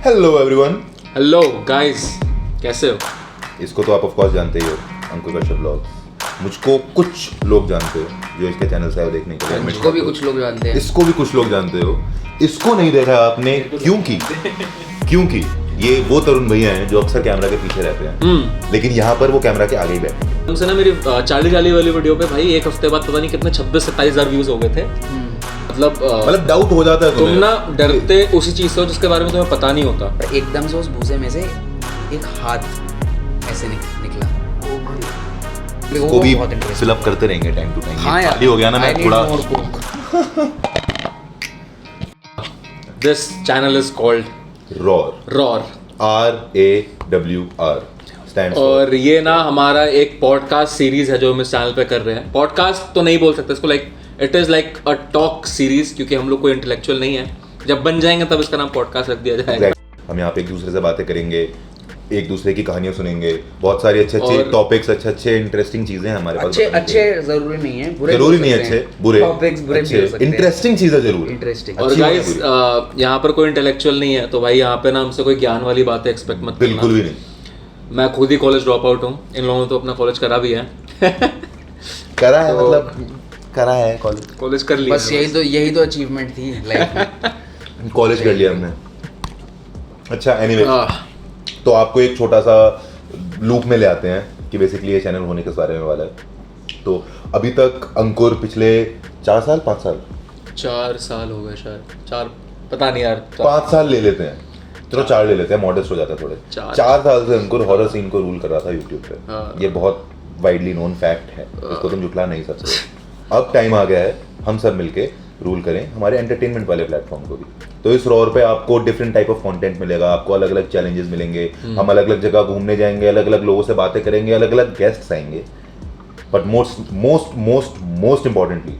Hello everyone. Hello guys, कैसे हो? इसको तो आप ऑफ कोर्स जानते ही हो, अंकुर कश्यप ब्लॉग। मुझको कुछ लोग जानते हो जो इसके चैनल से आए देखने के लिए। मुझको भी कुछ लोग जानते हैं। इसको भी कुछ लोग जानते हो। इसको नहीं देखा आपने क्योंकि ये वो तरुण भैया हैं जो अक्सर कैमरा के पीछे रहते हैं, लेकिन यहाँ पर वो कैमरा के आगे ही बैठे हैं। तुमसे ना मेरी चार्ली वाली वीडियो पे भाई एक हफ्ते बाद पता नहीं कितने 26-27 हज़ार व्यूज हो गए थे। मतलब डाउट हो जाता है तुम ना डरते उसी चीज से हो जिसके बारे में तुम्हें पता नहीं होता। एकदम से उस भूसे में से एक हाथ ऐसे निकला। इसको भी फिल अप करते रहेंगे टाइम टू टाइम। हाँ यार, खाली हो गया ना मैं थोड़ा। This channel is called roar RAWR stands for. और ये ना हमारा एक पॉडकास्ट सीरीज है जो हम इस चैनल पे कर रहे हैं। पॉडकास्ट तो नहीं बोल सकते इसको, like it is like a talk series, क्योंकि हम लोग कोई इंटेलेक्चुअल नहीं है। जब बन जाएंगे तब इसका नाम पॉडकास्ट रख दिया जाएगा। हम यहाँ पे एक दूसरे से बातें करेंगे, एक दूसरे की कहानियां सुनेंगे, बहुत सारी अच्छे टॉपिक्स, अच्छे इंटरेस्टिंग चीजें हैं हमारे पास। अच्छे जरूरी नहीं है, बुरे जरूरी नहीं अच्छे, बुरे टॉपिक्स बुरे भी हो सकते हैं। इंटरेस्टिंग चीजें जरूर इंटरेस्टिंग। और गाइस यहाँ पर कोई इंटेलेक्चुअल नहीं है, तो भाई यहाँ पे ना हमसे कोई ज्ञान वाली बातें एक्सपेक्ट मत करना। बिल्कुल भी नहीं। मैं खुद ही कॉलेज ड्रॉप आउट हूँ। इन लोगों ने तो अपना कॉलेज करा भी है। करा है, मतलब करा है कॉलेज कर लिया। बस यही तो अचीवमेंट थी लाइफ में। कॉलेज कर लिया हमने। अच्छा एनीवे, तो आपको एक छोटा सा लूप में ले आते हैं कि बेसिकली ये चैनल होने के बारे में वाला है। तो अभी तक अंकुर पिछले 4 साल 5 साल 4 साल हो गए शायद, 4 पता नहीं यार, 5 साल ले लेते हैं, चलो 4 ले लेते हैं, मॉडेस्ट हो जाता है थोड़े। 4 साल से अंकुर हॉरर सीन को रूल कर रहा था यूट्यूब पे। ये बहुत वाइडली नोन फैक्ट है, इसको तुम जुटला नहीं सकते। अब टाइम आ गया है हम सब मिलके रूल करें हमारे एंटरटेनमेंट वाले प्लेटफॉर्म को भी। तो इस रॉर पे आपको डिफरेंट टाइप ऑफ कंटेंट मिलेगा, आपको अलग अलग चैलेंजेस मिलेंगे, हम अलग अलग जगह घूमने जाएंगे, अलग अलग लोगों से बातें करेंगे, अलग अलग गेस्ट्स आएंगे। बट मोस्ट इम्पॉर्टेंटली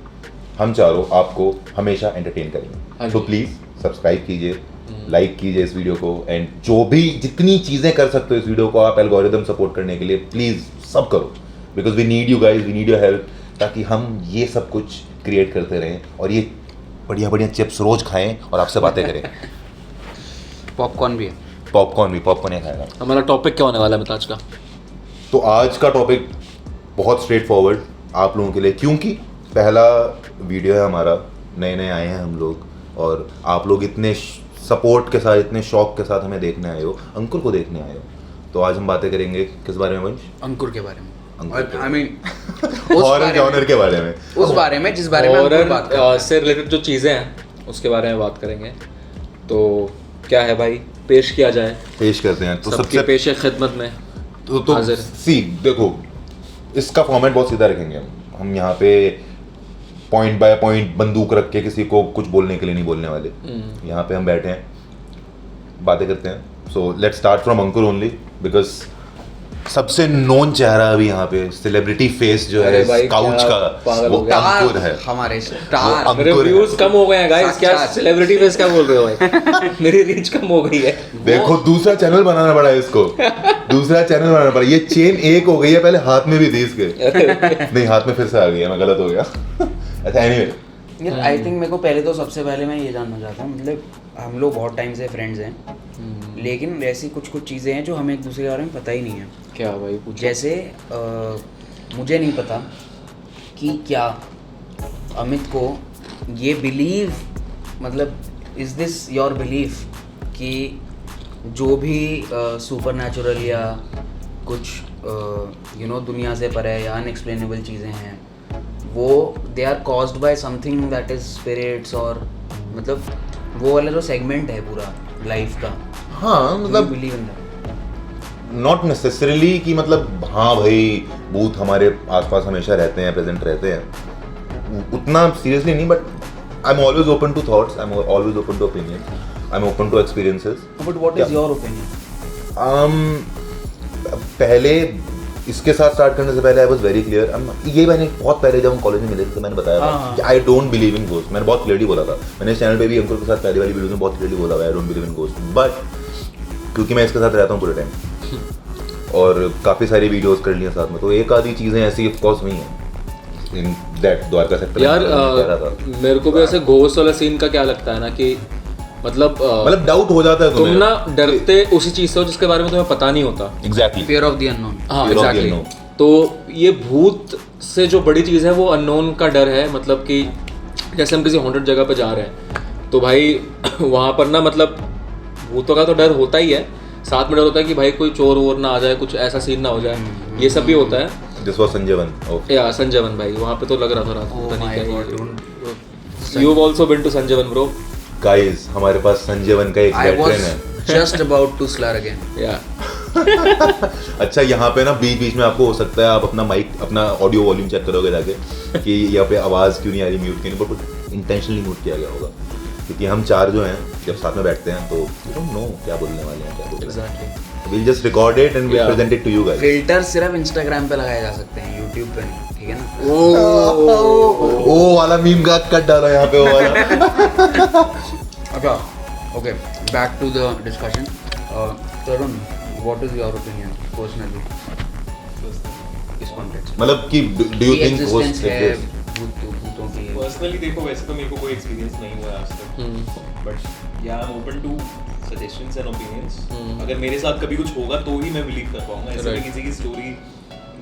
हम चारों आपको हमेशा एंटरटेन करेंगे। तो प्लीज सब्सक्राइब कीजिए, लाइक कीजिए इस वीडियो को, एंड जो भी जितनी चीजें कर सकते हो इस वीडियो को आप एल्गोरिदम सपोर्ट करने के लिए प्लीज सब करो, because we need you guys, we need your help, ताकि हम ये सब कुछ क्रिएट करते रहें और ये बढ़िया बढ़िया चिप्स रोज खाएं और आपसे बातें करें। पॉपकॉर्न भी है। पॉपकॉर्न ही खाएगा। हमारा टॉपिक क्या होने वाला है आज का? तो आज का टॉपिक बहुत स्ट्रेट फॉरवर्ड आप लोगों के लिए, क्योंकि पहला वीडियो है हमारा, नए आए हैं हम लोग, और आप लोग इतने सपोर्ट के साथ, इतने शौक के साथ हमें देखने आए हो, अंकुर को देखने आए हो। तो आज हम बातें करेंगे किस बारे में वंश? अंकुर के बारे में। I mean, हॉरर जॉनर के बारे में, उस बारे में जिस बारे में अंकुर बात कर रहा है। से रिलेटेड जो चीज़ें हैं उसके बारे में बात करेंगे। तो क्या है भाई, पेश किया जाए? पेश करते हैं। तो सबसे पेश खिदमत में तो देखो, इसका फॉर्मेट बहुत सीधा रखेंगे हम यहाँ पे पॉइंट बाय पॉइंट बंदूक रख के किसी को कुछ बोलने के लिए नहीं बोलने वाले। यहाँ पे हम बैठे हैं, बातें करते हैं। So let's start from Ankur only, because सबसे नोन चेहरा अभी यहाँ पे, सेलिब्रिटी फेस जो है काउच का, वो अंकुर है। हमारे स्टार। मेरे व्यूज कम हो गए हैं गाइस। क्या सेलिब्रिटी फेस क्या बोल रहे हो भाई? मेरी रीच कम हो गई है। देखो दूसरा चैनल बनाना पड़ा है इसको। दूसरा चैनल बनाना पड़ा। ये चेन एक हो गई है, पहले हाथ में भी थी इसके। नहीं, हाथ में फिर से आ गई है, मैं गलत हो गया। अच्छा एनीवे, आई थिंक मेरे को पहले तो सबसे पहले मैं ये जानना चाहता हूँ, मतलब हम लोग बहुत टाइम से फ्रेंड्स हैं, लेकिन ऐसी कुछ चीज़ें हैं जो हमें एक दूसरे के बारे में पता ही नहीं है। क्या भाई? जैसे मुझे नहीं पता कि क्या अमित को ये बिलीव, मतलब इज़ दिस योर बिलीफ कि जो भी सुपर नेचुरल या कुछ दुनिया से परे या अनएक्सप्लेनेबल चीज़ें हैं, वो they are caused by something that is spirits, और मतलब वो वाला जो सेगमेंट है पूरा लाइफ का। हाँ मतलब believe in that, not necessarily कि मतलब हाँ भाई भूत हमारे आसपास हमेशा रहते हैं, प्रेजेंट रहते हैं, उतना सीरियसली नहीं। But I am always open to thoughts, I am always open to opinion, I am open to experiences. But what is your opinion? पहले इसके साथ स्टार्ट करने से पहले आई वॉज वेरी क्लियर। ये मैंने बहुत पहले जब हम कॉलेज में मिले थे तो मैंने बताया था कि I don't believe in ghost. मैंने बहुत क्लियरली बोला था, मैंने इस चैनल पे भी अंकुर के साथ पहली वाली वीडियो में बहुत क्लियरली बोला हुआ, I don't believe in ghost. But क्योंकि मैं इसके साथ रहता हूँ पूरे टाइम और काफ़ी सारी वीडियोस कर लिया साथ में, तो एक आधी चीज़ें ऐसी ऑफ कोर्स हुई हैं इन दैट द्वारका सेक्टर। यार मेरे को भी ऐसे घोस्ट वाला सीन का क्या लगता है ना कि मतलब डाउट हो जाता है तुम ना डरते उसी चीज से हो जिसके बारे में तुम्हें पता नहीं होता। Exactly, fear of the unknown. हाँ एग्जैक्टली। तो ये भूत से जो बड़ी चीज़ है वो अननोन का डर है। मतलब कि जैसे हम किसी हॉन्टेड जगह पे जा रहे हैं तो भाई वहाँ पर ना मतलब भूतों का तो डर होता ही है, साथ में डर होता है कि भाई कोई चोर वोर ना आ जाए, कुछ ऐसा सीन ना हो जाए, ये सब भी होता है। This was Sanjay Van. Yeah Sanjay Van भाई, वहाँ पे तो लग रहा था रात को, पता नहीं क्या। You also been to Sanjay Van bro. Guys हमारे पास संजयवन का एक वेटरन है। Just about to slur again. Yeah अच्छा, यहाँ पे ना बीच बीच में आपको हो सकता है आप अपना माइक, अपना ऑडियो वॉल्यूम चेक करोगे जाके कि यहाँ पे आवाज़ क्यों नहीं आ रही, म्यूट क्यों नहीं, बट इंटेंशनली म्यूट किया गया होगा क्योंकि हम चार जो हैं जब साथ में बैठते हैं तो यू डोंट नो क्या बोलने वाले हैं, क्या बोल रहे हैं। We'll just record it and we'll present it to you guys. Filter सिर्फ इंस्टाग्राम पे लगाए जा सकते हैं, यूट्यूब पे नहीं, ठीक है ना? ओ वाला मीम का कट डाला यहाँ पे, वो वाला। अच्छा, okay, back to the discussion. Tarun, what is your opinion personally इस कॉन्टेक्स्ट? मतलब कि डू यू थिंक होस्ट है भूतों की? पर्सनली देखो, वैसे तो मेरे को कोई एक्सपीरियंस नहीं हुआ आज तक, but yeah I am open to suggestions and opinions. अगर मेरे साथ कभी कुछ होगा तो ही मैं बिलीव कर पाऊंगा, ऐसे मैं किसी की स्टोरी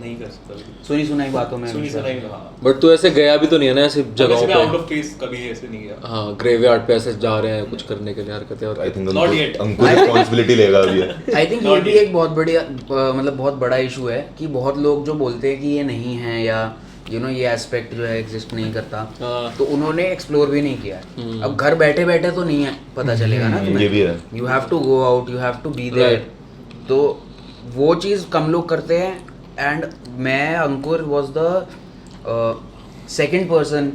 नहीं कर सकता। सुनी सुनाई बातों में सुनी सुनाई, हाँ। बट तू ऐसे गया भी तो नहीं है ना ऐसे जगहों पे? आउट ऑफ प्लेस कभी ऐसे नहीं गया। हाँ, ग्रेवयार्ड पे ऐसे जा रहे हैं कुछ करने के लिए हरकतें, और I think Not yet. Ankur responsibility लेगा अभी। आई थिंक ये भी एक बहुत बढ़िया मतलब बहुत बड़ा इशू है कि बहुत लोग जो बोलते हैं कि ये नहीं है या यू नो ये एस्पेक्ट जो है एग्जिस्ट नहीं करता, तो उन्होंने एक्सप्लोर भी नहीं किया है। अब घर बैठे बैठे तो नहीं है पता चलेगा ना तुम्हें, ये भी है। You have to go out, you have to be there. तो वो चीज़ कम लोग करते हैं। एंड मैं, Ankur was the second person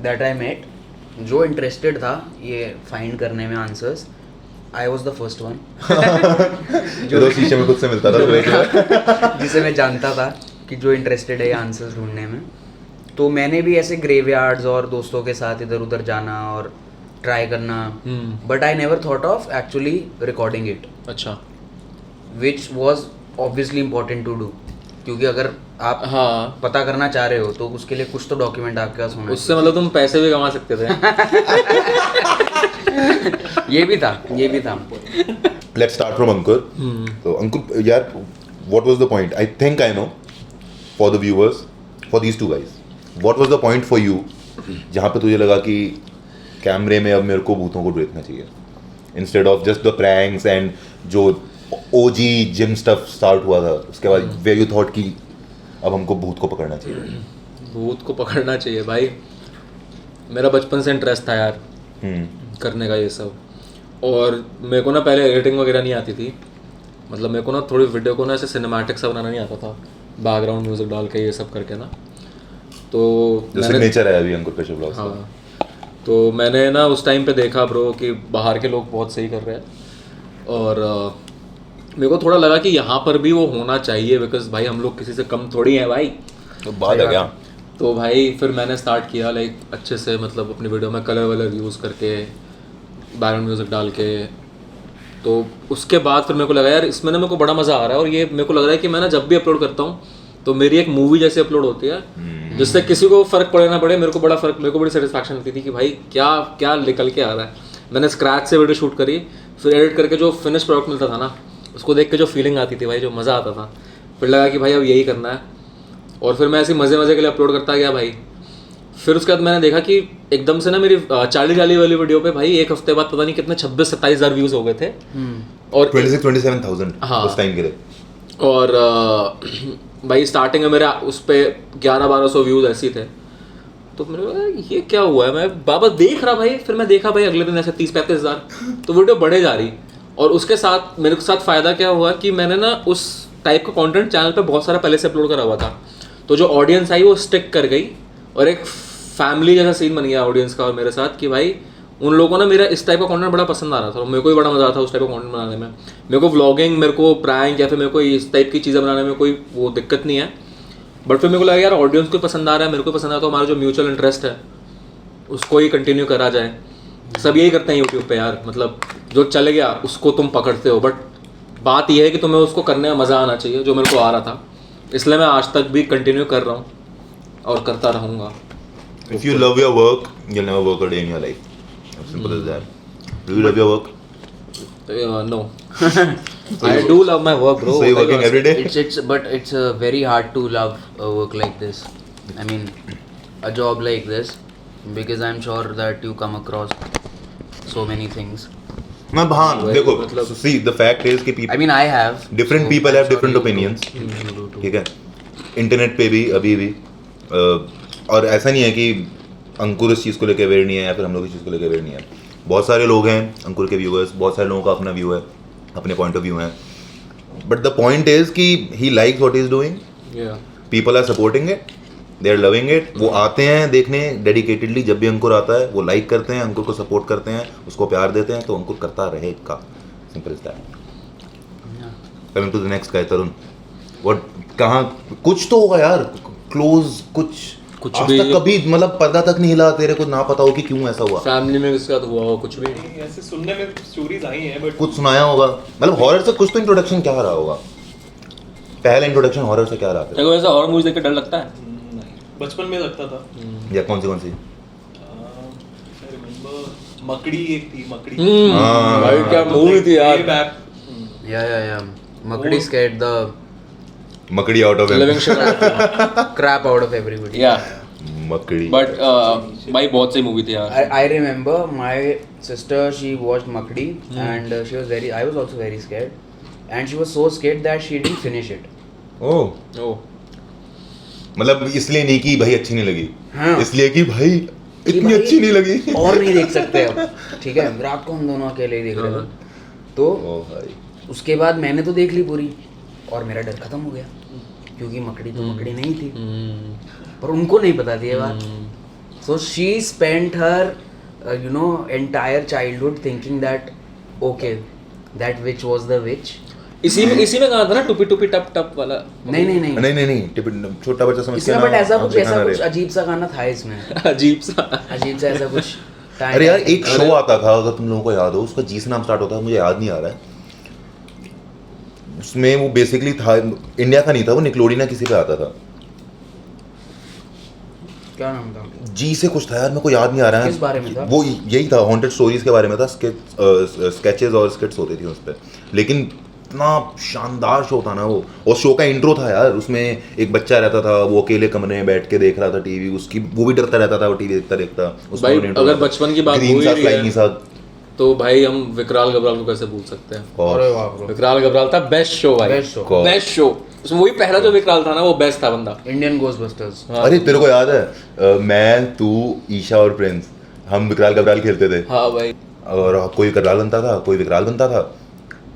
that I met जो इंटरेस्टेड था ये फाइंड करने में answers. I was the first one जो शीशे में खुद से मिलता था जिसे मैं जानता था कि जो इंटरेस्टेड है ये आंसर्स ढूंढने में। तो मैंने भी ऐसे ग्रेवयार्ड्स और दोस्तों के साथ इधर उधर जाना और ट्राई करना, but I never thought of actually recording it. अच्छा, which was obviously important to do, क्योंकि अगर आप पता करना चाह रहे हो तो उसके लिए कुछ तो डॉक्यूमेंट आपके पास होना, उससे मतलब तुम पैसे भी कमा सकते थे। ये भी था। लेट्स स्टार्ट फ्रॉम अंकुर। तो अंकुर यार, what was the point? I think I know for the viewers, for these two guys, what was the point for you जहाँ पे तुझे लगा कि कैमरे में अब मेरे को भूतों को देखना चाहिए instead of just the pranks and जो ओजी जिम स्टफ स्टार्ट हुआ था उसके बाद वेयर यू थॉट कि अब हमको भूत को पकड़ना चाहिए? भूत को पकड़ना चाहिए भाई, मेरा बचपन से इंटरेस्ट था यार करने का ये सब। और मेरे को ना पहले एडिटिंग वगैरह नहीं आती थी, मतलब मेरे को ना थोड़ी वीडियो को ना ऐसे सिनेमैटिक सा बनाना नहीं आता था, बैकग्राउंड म्यूजिक डाल के ये सब करके ना। तो सिग्नेचर है अभी अंकुर पेशे ब्लॉग्स। हाँ, तो मैंने ना उस टाइम पे देखा ब्रो कि बाहर के लोग बहुत सही कर रहे हैं, और मेरे को थोड़ा लगा कि यहाँ पर भी वो होना चाहिए, बिकॉज भाई हम लोग किसी से कम थोड़ी हैं भाई। तो बात है क्या? तो भाई फिर मैंने स्टार्ट किया लाइक अच्छे से, मतलब अपनी वीडियो में कलर वलर यूज़ करके, बैकग्राउंड म्यूजिक डाल के। तो उसके बाद फिर मेरे को लगा यार इसमें ना मेरे को बड़ा मज़ा आ रहा है, और ये मेरे को लग रहा है कि मैं ना जब भी अपलोड करता हूँ तो मेरी एक मूवी जैसे अपलोड होती है, जिससे किसी को फ़र्क पड़े ना पड़े, मेरे को बड़ी सेटिस्फैक्शन होती थी कि भाई क्या निकल के आ रहा है। मैंने स्क्रैच से वीडियो शूट करी, फिर एडिट करके जो फिनिश प्रोडक्ट मिलता था ना, उसको देख के जो फीलिंग आती थी भाई, जो मज़ा आता था, फिर लगा कि भाई अब यही करना है। और फिर मैं ऐसे मज़े के लिए अपलोड करता गया भाई। फिर उसके बाद मैंने देखा कि एकदम से ना मेरी 40 वाली वीडियो पे भाई एक हफ्ते बाद पता नहीं कितने 26-27 हज़ार व्यूज़ हो गए थे, और 26-27,000 उस टाइम के लिए। और भाई स्टार्टिंग में मेरा उस पर 1100-1200 व्यूज़ ऐसे थे। तो मेरे ये क्या हुआ है, मैं बाबा देख रहा भाई। फिर मैं देखा भाई अगले दिन ऐसे 30-35 हज़ार, तो वीडियो बढ़े जा रही। और उसके साथ मेरे साथ फ़ायदा क्या हुआ कि मैंने ना उस टाइप का कंटेंट चैनल पे बहुत सारा पहले से अपलोड करा हुआ था, तो जो ऑडियंस आई वो स्टिक कर गई, और एक फैमिली जैसा सीन बन गया ऑडियंस का और मेरे साथ कि भाई उन लोगों को ना मेरा इस टाइप का कंटेंट बड़ा पसंद आ रहा था, और मेरे को भी बड़ा मज़ा आता था उस टाइप का कंटेंट बनाने में। मेरे को व्लॉगिंग, मेरे को प्रैंक या फिर मेरे को इस टाइप की चीज़ें बनाने में कोई वो दिक्कत नहीं है। बट फिर मेरे को लगा यार ऑडियंस को पसंद आ रहा है, मेरे को पसंद आता है, तो हमारा जो म्यूचुअल इंटरेस्ट है उसको ही कंटिन्यू करा जाए। सब यही करते हैं यूट्यूब पे यार, मतलब जो चल गया उसको तुम पकड़ते हो, बट बात यह है कि तुम्हें उसको करने में मज़ा आना चाहिए, जो मेरे को आ रहा था। इसलिए मैं आज तक भी कंटिन्यू कर रहा हूँ और करता रहूँगा। If you love your work, you'll never work a day in your life. As simple as that. Do you love your work? No. I do love my work, bro. So you're working every day? But it's very hard to love a work like this. I mean, a job like this, because I'm sure that you come across so many things. मैं हाँ देखो मतलब- see the fact is कि I mean, I have. different So people I'm have sure different you do. opinions. You do too. ठीक है internet पे भी अभी भी और ऐसा नहीं है कि अंकुर इस चीज़ को लेकर अवेयर नहीं है या फिर हम लोग इस चीज़ को लेकर अवेयर नहीं है. बहुत सारे लोग हैं अंकुर के व्यूअर्स, बहुत सारे लोगों का अपना व्यू है, अपने पॉइंट ऑफ व्यू है. बट द पॉइंट इज कि he likes what he is doing, Yeah. People are supporting it, they are loving it. वो आते हैं देखने डेडिकेटेडली. जब भी अंकुर आता है वो लाइक करते हैं, अंकुर को सपोर्ट करते हैं, उसको प्यार देते हैं. तो अंकुर करता रहेगा. Simple is that. Coming to the next guy Tarun, what कहाँ कुछ तो होगा यार क्लोज कुछ आज भी- तक कभी मतलब पर्दा तक नहीं हिला, तेरे को ना पता हो कि क्यों ऐसा हुआ. फैमिली में किसके साथ हुआ हो कुछ भी. नहीं, ऐसे सुनने में स्टोरीज आई हैं बट कुछ सुनाया होगा मतलब हॉरर से कुछ तो इंट्रोडक्शन क्या रहा होगा. पहला इंट्रोडक्शन हॉरर से क्या रहा था देखो वैसे हॉरर मूवीज देख के डर लगता है. बचपन में लगता था. या कौन सी I remember मकड़ी एक थी, मकड़ी. हाँ। भाई क्या मूवी थी यार. Way back. Yeah. Makadi scared the मकड़ी out of living shit. crap out of everybody. या मकड़ी. बट भाई बहुत सही मूवी थी यार. I remember my sister, she watched Makdi and she was I was also very scared, and she was so scared that she didn't finish it. ओह ओ मतलब इसलिए नहीं कि भाई अच्छी नहीं लगी, हाँ। इसलिए कि भाई कि इतनी भाई अच्छी नहीं लगी. और नहीं देख सकते अब. ठीक है, रात को हम दोनों अकेले ही देख रहे थे. तो ओ भाई उसके बाद मैंने तो देख ली पूरी और मेरा डर खत्म हो गया, क्योंकि मकड़ी तो मकड़ी नहीं थी. पर उनको नहीं पता थी ये बात. So she spent her entire childhood thinking that okay, that witch was the witch. इसी में कहा था ना टुपी टुपी टप टप वाला. नहीं नहीं छोटा बच्चा समझ इसमें बट ऐसा कुछ अजीब सा गाना था इसमें. अजीब सा. अजीब सा ऐसा कुछ. अरे यार एक शो आता था अगर तुम लोगों को याद हो, उसका जी से नाम स्टार्ट होता है, मुझे याद नहीं आ रहा है. उसमें वो बेसिकली था, इंडिया का नहीं था वो, निकलोडियन किसी पे आता था. क्या नाम था? जी से कुछ था यार, मेरे को याद नहीं आ रहा है. किस बारे में था? वो यही था, हॉन्टेड स्टोरीज के बारे में था. स्केचेस और स्किट्स होती थी उस पर. लेकिन इतना शानदार शो था ना वो. और शो का इंट्रो था यार, उसमें एक बच्चा रहता था, वो अकेले कमरे में बैठ के देख रहा था टीवी. उसकी वो भी डरता रहता था वो टीवी देखता देखता. भाई अगर बचपन की बात हो ही रही है है तो भाई हम विकराल गबराल को कैसे भूल सकते हैं. और अरे वाह ब्रो, विकराल गबराल था बेस्ट शो भाई. Best show. Best show. उसमें वही पहला जो विकराल था ना वो बेस्ट था बंदा. Indian Ghostbusters. अरे तेरे को याद है मैं तू ईशा और प्रिंस हम विकराल गबराल खेलते थे. हाँ भाई. और कोई विकराल बनता था, कोई विकराल बनता था.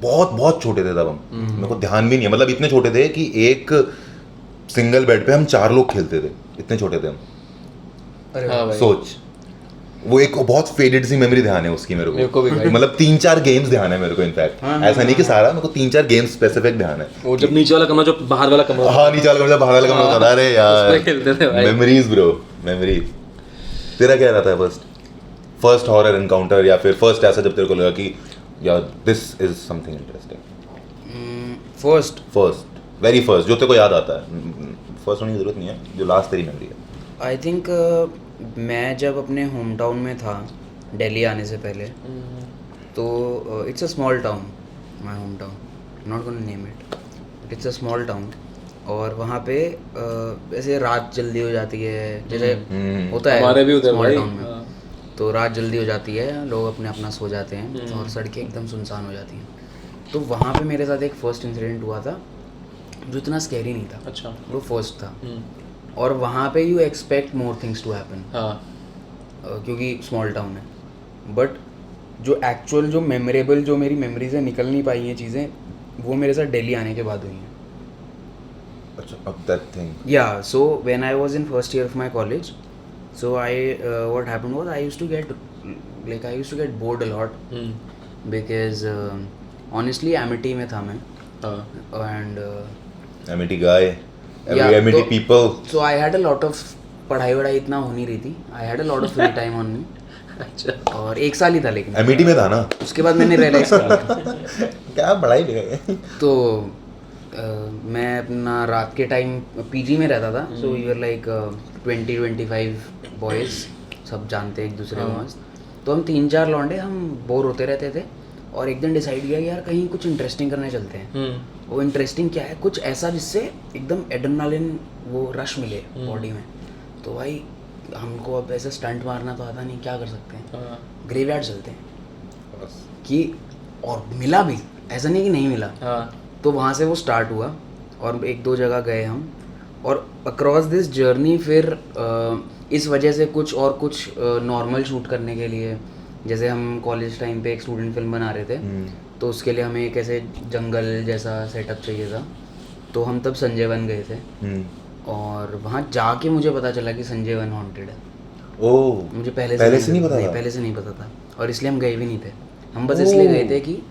बहुत छोटे थे तब हम. मेरे को ध्यान भी नहीं है, मतलब इतने छोटे थे कि एक सिंगल बेड पे हम 4 लोग खेलते थे. इतने छोटे थे हम. अरे हाँ भाई. सोच, वो एक बहुत फेडेड सी मेमोरी ध्यान है उसकी मेरे मेरे को भी भाई. मतलब 3-4 गेम्स ध्यान है मेरे को. इनफैक्ट ऐसा नहीं कि सारा, मेरे को 3-4 गेम्स स्पेसिफिक ध्यान है. वो जब नीचे वाला कमरा जो बाहर वाला कमरा हाँ नीचे वाला बाहर वाला कमरा होता था. अरे यार उसमें खेलते थे भाई. Memories bro, memories. तेरा क्या रहता है फर्स्ट हॉरर एनकाउंटर, या फिर फर्स्ट ऐसा जब तेरे को लगा कि यार this is something interesting. First very first जो तेरे को याद आता है. फर्स्ट होने की जरूरत नहीं है, जो लास्ट तेरी मेमोरी है. आई थिंक मैं जब अपने होम टाउन में था दिल्ली आने से पहले, तो it's a small town, my home town, not gonna name it, but it's a small town. और वहाँ पे ऐसे रात जल्दी हो जाती है, जैसे होता है हमारे भी उधर स्मॉल भाई. टाउन में. हाँ. तो रात जल्दी हो जाती है, लोग अपने अपना सो जाते हैं और सड़कें एकदम सुनसान हो जाती हैं. तो वहाँ पे मेरे साथ एक फर्स्ट इंसिडेंट हुआ था जो इतना स्कैरी नहीं था. अच्छा. वो फर्स्ट था. और वहाँ पे you expect more things to happen, हाँ. क्योंकि स्मॉल टाउन है. बट जो एक्चुअल जो मेमोरेबल जो मेरी मेमोरी से निकल नहीं पाई हैं चीज़ें, वो मेरे साथ दिल्ली आने के बाद हुई हैं. अच्छा, अब that thing. Yeah so when I was in first year of my college, so I what happened was I used to get bored a lot, because honestly Amity में था मैं. And Amity guy, Amity people. So I had a lot of पढ़ाई वढ़ाई इतना हो नहीं रही थी. I had a lot of free time on me. अच्छा. और 1 साल ही था लेकिन. एमिटी में था ना. उसके बाद मैंने रियलाइज कर लिया. क्या पढ़ाई लिखाई. तो मैं अपना रात के टाइम पीजी में रहता था. So we were like 20-25 boys, सब जानते एक दूसरे को मस्त. तो हम 3-4 लौंडे हम बोर होते रहते थे और एक दिन डिसाइड किया कि यार कहीं कुछ इंटरेस्टिंग करने चलते हैं। वो इंटरेस्टिंग क्या है, कुछ ऐसा जिससे एकदम एड्रेनालिन वो रश मिले बॉडी में। तो भाई हमको अब ऐसे स्टंट मारना तो आता नहीं, क्या कर सकते हैं, ग्रेवयार्ड चलते हैं कि, और मिला भी, ऐसा नहीं कि नहीं मिला। तो वहाँ से वो स्टार्ट हुआ और 1-2 जगह गए हम, और अक्रॉस दिस जर्नी फिर इस वजह से कुछ नॉर्मल शूट करने के लिए, जैसे हम कॉलेज टाइम पे एक स्टूडेंट फिल्म बना रहे थे, तो उसके लिए हमें एक ऐसे जंगल जैसा सेटअप चाहिए था, तो हम तब संजय वन गए थे। और वहाँ जाके मुझे पता चला कि संजय वन हॉन्टेड है। ओह, मुझे पहले से नहीं पता था? पहले से नहीं पता था, और इसलिए हम गए भी नहीं थे। हम बस इसलिए गए थे कि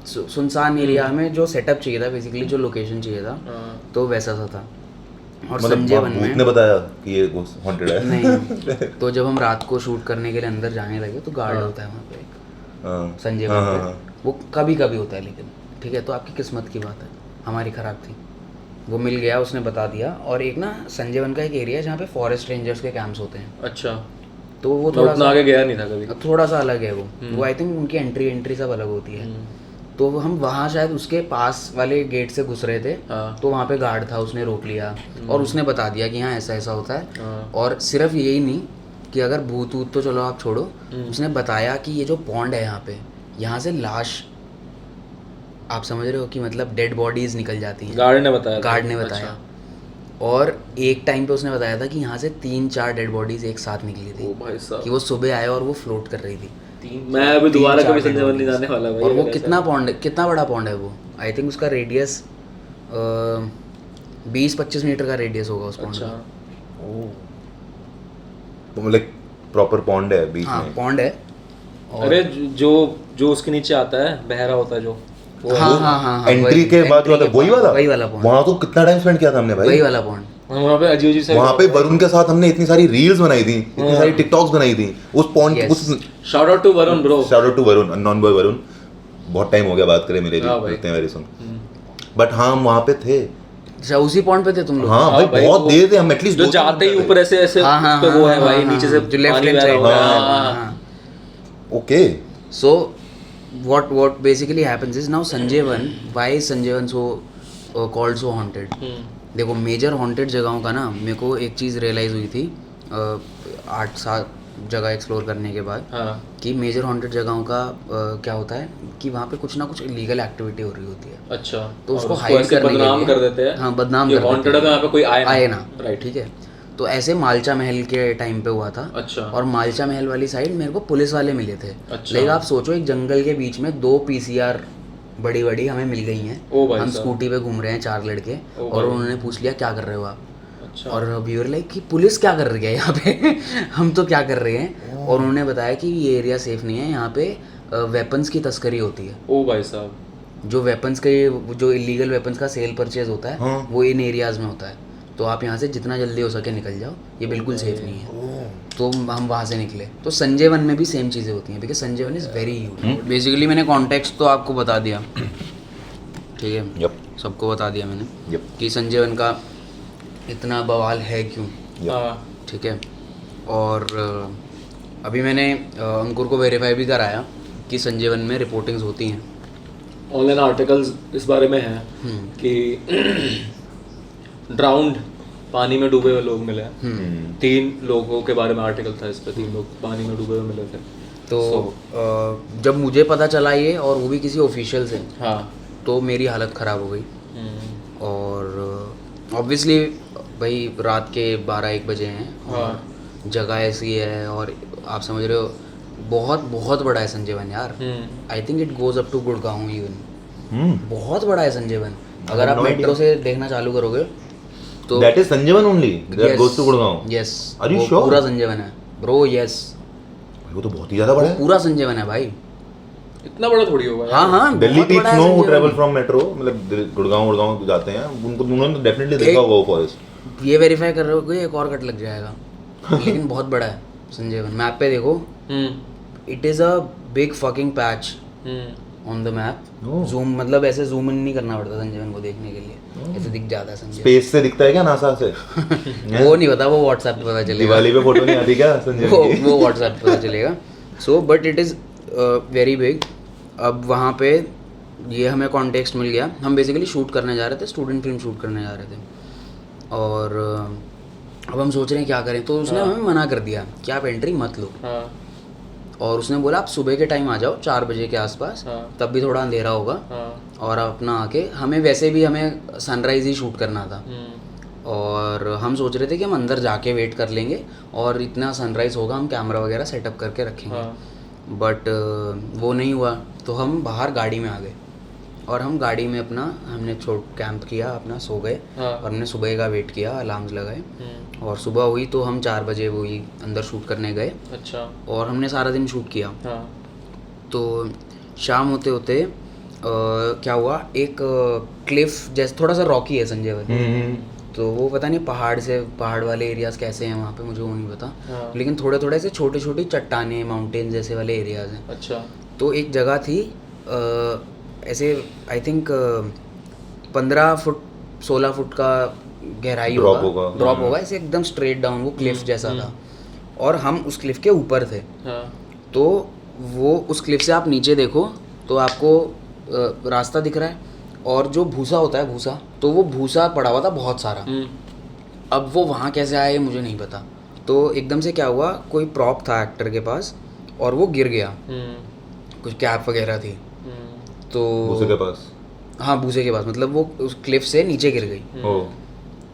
सुनसान एरिया में जो सेटअप चाहिए था, बेसिकली जो लोकेशन चाहिए था, तो वैसा सा था। और संजय वन में ने बताया कि ये हॉन्टेड है? नहीं। तो जब हम रात को शूट करने के लिए अंदर जाने लगे तो गार्ड होता है वहाँ पे एक, संजय वन पे। वो कभी कभी होता है, लेकिन ठीक है, तो आपकी किस्मत की बात है, हमारी ख़राब थी। वो मिल गया, उसने बता दिया। और एक ना संजय वन का एक एरिया है जहाँ पे फॉरेस्ट रेंजर्स के कैंप्स होते हैं। अच्छा, तो वो थोड़ा सा आगे गया नहीं था कभी, थोड़ा सा अलग है वो आई थिंक उनकी एंट्री सब अलग होती है। तो हम वहाँ शायद उसके पास वाले गेट से घुस रहे थे, तो वहाँ पे गार्ड था, उसने रोक लिया और उसने बता दिया कि हाँ ऐसा ऐसा होता है। और सिर्फ यही नहीं कि अगर भूत वूत तो चलो आप छोड़ो, उसने बताया कि ये जो पॉन्ड है यहाँ पे, यहाँ से लाश, आप समझ रहे हो कि मतलब डेड बॉडीज निकल जाती हैं। गार्ड ने बताया? गार्ड ने बताया। और एक टाइम पे उसने बताया था कि यहाँ से 3-4 डेड बॉडीज एक साथ निकली थी। ओ भाई साहब, कि वो सुबह आए और वो फ्लोट कर रही थी। मैं अभी दोबारा कभी संजय वन नहीं जाने वाला भाई। और वो कितना बड़ा पॉन्ड है वो, आई थिंक उसका रेडियस 20-25 मीटर का रेडियस होगा उस पॉन्ड का। तो मतलब प्रॉपर पॉन्ड है बीच हाँ, में? पॉन्ड है। अरे जो उसके नीचे आता है, बहरा होता है जो, हाँ, एंट्री के बाद वही वाला पॉन्ड। वहाँ तो कितना टाइम स्पेंड किया था हमने भाई, वही वाला पॉन्ड। वहाँ पे अजीब से, वहाँ पे वरुण के साथ हमने इतनी सारी रील्स बनाई थी, इतनी सारी टिकटॉक्स बनाई थी उस पॉइंट। उस shout out to Varun bro, shout out to Varun, non boy Varun. बहुत टाइम हो गया बात करे, मेरे लिए इतने वेरी सुन। बट हाँ, हम वहाँ पे थे। अच्छा, उसी पॉइंट पे थे तुम लोग? हाँ भाई, बहुत देर थे हम, एटलीस्ट जो जाते ही ऊपर ऐसे ऐसे पे वो है भाई, नीचे से जो left hand side. Okay, so what basically happens is now Sanjay Van, why is Sanjay Van so called so haunted? देखो, मेजर हॉन्टेड जगहों का ना मेरे को एक चीज़ रियलाइज़ हुई थी 8-7 जगह एक्सप्लोर करने के बाद, कि मेजर हॉन्टेड जगहों का क्या होता है कि वहाँ पे कुछ ना कुछ इलीगल एक्टिविटी हो रही होती है। अच्छा, तो उसको हाइड करने के लिए कर देते हैं। हाँ, बदनाम कर देते हैं, यहाँ पे कोई आए ना, राइट, ठीक है। तो ऐसे मालचा महल के टाइम पे हुआ था। अच्छा। और मालचा महल वाली साइड मेरे को पुलिस वाले मिले थे। अच्छा। लेकिन आप सोचो, एक जंगल के बीच में 2 PCR बड़ी हमें मिल गई हैं। हम स्कूटी पे घूम रहे हैं 4 लड़के, और उन्होंने पूछ लिया क्या कर रहे हो आप। अच्छा। और वी वर लाइक कि पुलिस क्या कर रही है यहाँ पे हम तो क्या कर रहे हैं। और उन्होंने बताया कि ये एरिया सेफ नहीं है, यहाँ पे वेपन्स की तस्करी होती है। ओ भाई साहब, जो वेपन्स के, जो इलीगल वेपन्स का सेल परचेज होता है, वो इन एरियाज में होता है। तो आप यहाँ से जितना जल्दी हो सके निकल जाओ, ये बिल्कुल सेफ नहीं है। तो हम वहाँ से निकले। तो संजय वन में भी सेम चीज़ें होती हैं, because Sanjay one is very huge. Basically मैंने कॉन्टेक्स्ट तो आपको बता दिया, ठीक है, सबको बता दिया मैंने कि संजय वन का इतना बवाल है क्यों, ठीक है। और अभी मैंने अंकुर को वेरीफाई भी कराया कि संजय वन में रिपोर्टिंग्स होती हैं, ऑनलाइन आर्टिकल्स इस बारे में हैं कि ड्राउंड, पानी में डूबे हुए लोग मिले। 3 लोगों के बारे में आर्टिकल था इस पे, 3 लोग पानी में डूबे हुए मिले थे। तो जब मुझे पता चला ये, और वो भी किसी ऑफिशियल से, हाँ, तो मेरी हालत ख़राब हो गई। और ऑब्वियसली भाई रात के 12-1 बजे हैं, और जगह ऐसी है, और आप समझ रहे हो बहुत बहुत बड़ा है संजय वन यार। I think it goes up to Gurgaon even. बहुत बड़ा है संजय वन। अगर आप मेट्रो से देखना चालू करोगे तो that is Sanjay Van only, that goes to Gurgaon. Yes, are you sure? पूरा संजय वन है ब्रो, यस। वो तो बहुत ही ज्यादा बड़ा है। पूरा संजय वन है भाई, इतना बड़ा थोड़ी होगा। हाँ हाँ, Delhi peeps know who travel from metro, मतलब गुड़गांव जाते हैं, उनको उन्होंने डेफिनेटली देखा होगा वो फॉरेस्ट। ये वेरीफाई कर रहे हो कि एक और कट लग जाएगा लेकिन बहुत बड़ा है संजय वन। मैप पे देखो, it is a big fucking patch. On the map. Oh. Zoom मतलब ऐसे जूम इन नहीं करना पड़ता संजीवन को देखने के लिए, ऐसे दिख जाता है संजीवन। स्पेस से दिखता है क्या नासा से? वो नहीं पता, वो व्हाट्सएप पे पता चलेगा। दिवाली पे फोटो नहीं आती क्या संजय की? वो व्हाट्सएप पे पता चलेगा। So but it is very big. अब वहाँ पे ये हमें कॉन्टेक्स्ट मिल गया। हम बेसिकली शूट करने जा रहे थे, स्टूडेंट फिल्म शूट करने जा रहे थे, और अब हम सोच रहे हैं क्या करें। तो उसने हमें मना कर दिया कि आप एंट्री मत लो, और उसने बोला आप सुबह के टाइम आ जाओ 4 बजे के आसपास, तब भी थोड़ा अंधेरा होगा, और अपना आके हमें वैसे भी हमें सनराइज ही शूट करना था, और हम सोच रहे थे कि हम अंदर जाके वेट कर लेंगे और इतना सनराइज होगा हम कैमरा वगैरह सेटअप करके रखेंगे। बट वो नहीं हुआ, तो हम बाहर गाड़ी में आ गए, और हम गाड़ी में अपना हमने कैंप किया, अपना सो गए, और हमने सुबह का वेट किया, अलार्म्स लगाए, और सुबह हुई तो हम 4 बजे वही अंदर शूट करने गए। अच्छा। और हमने सारा दिन शूट किया। तो शाम होते होते क्या हुआ, एक क्लिफ जैसे थोड़ा सा रॉकी है संजय भाई, तो वो पता नहीं पहाड़ वाले एरियाज कैसे हैं वहाँ पे, मुझे वो नहीं पता, लेकिन थोड़े थोड़े से छोटे छोटी चट्टाने माउंटेन जैसे वाले एरियाज हैं। अच्छा। तो एक जगह थी ऐसे आई थिंक 15 फुट 16 फुट का गहराई ड्रॉप होगा ऐसे एकदम स्ट्रेट डाउन, वो क्लिफ जैसा था, और हम उस क्लिफ के ऊपर थे। तो वो उस क्लिफ से आप नीचे देखो तो आपको रास्ता दिख रहा है, और जो भूसा होता है भूसा, तो वो भूसा पड़ा हुआ था बहुत सारा। अब वो वहाँ कैसे आया मुझे नहीं पता। तो एकदम से क्या हुआ, कोई प्रॉप था एक्टर के पास और वो गिर गया, कुछ कैप वगैरह थी, तो भूसे के पास, हाँ भूसे के पास, मतलब वो उस क्लिफ से नीचे गिर गई।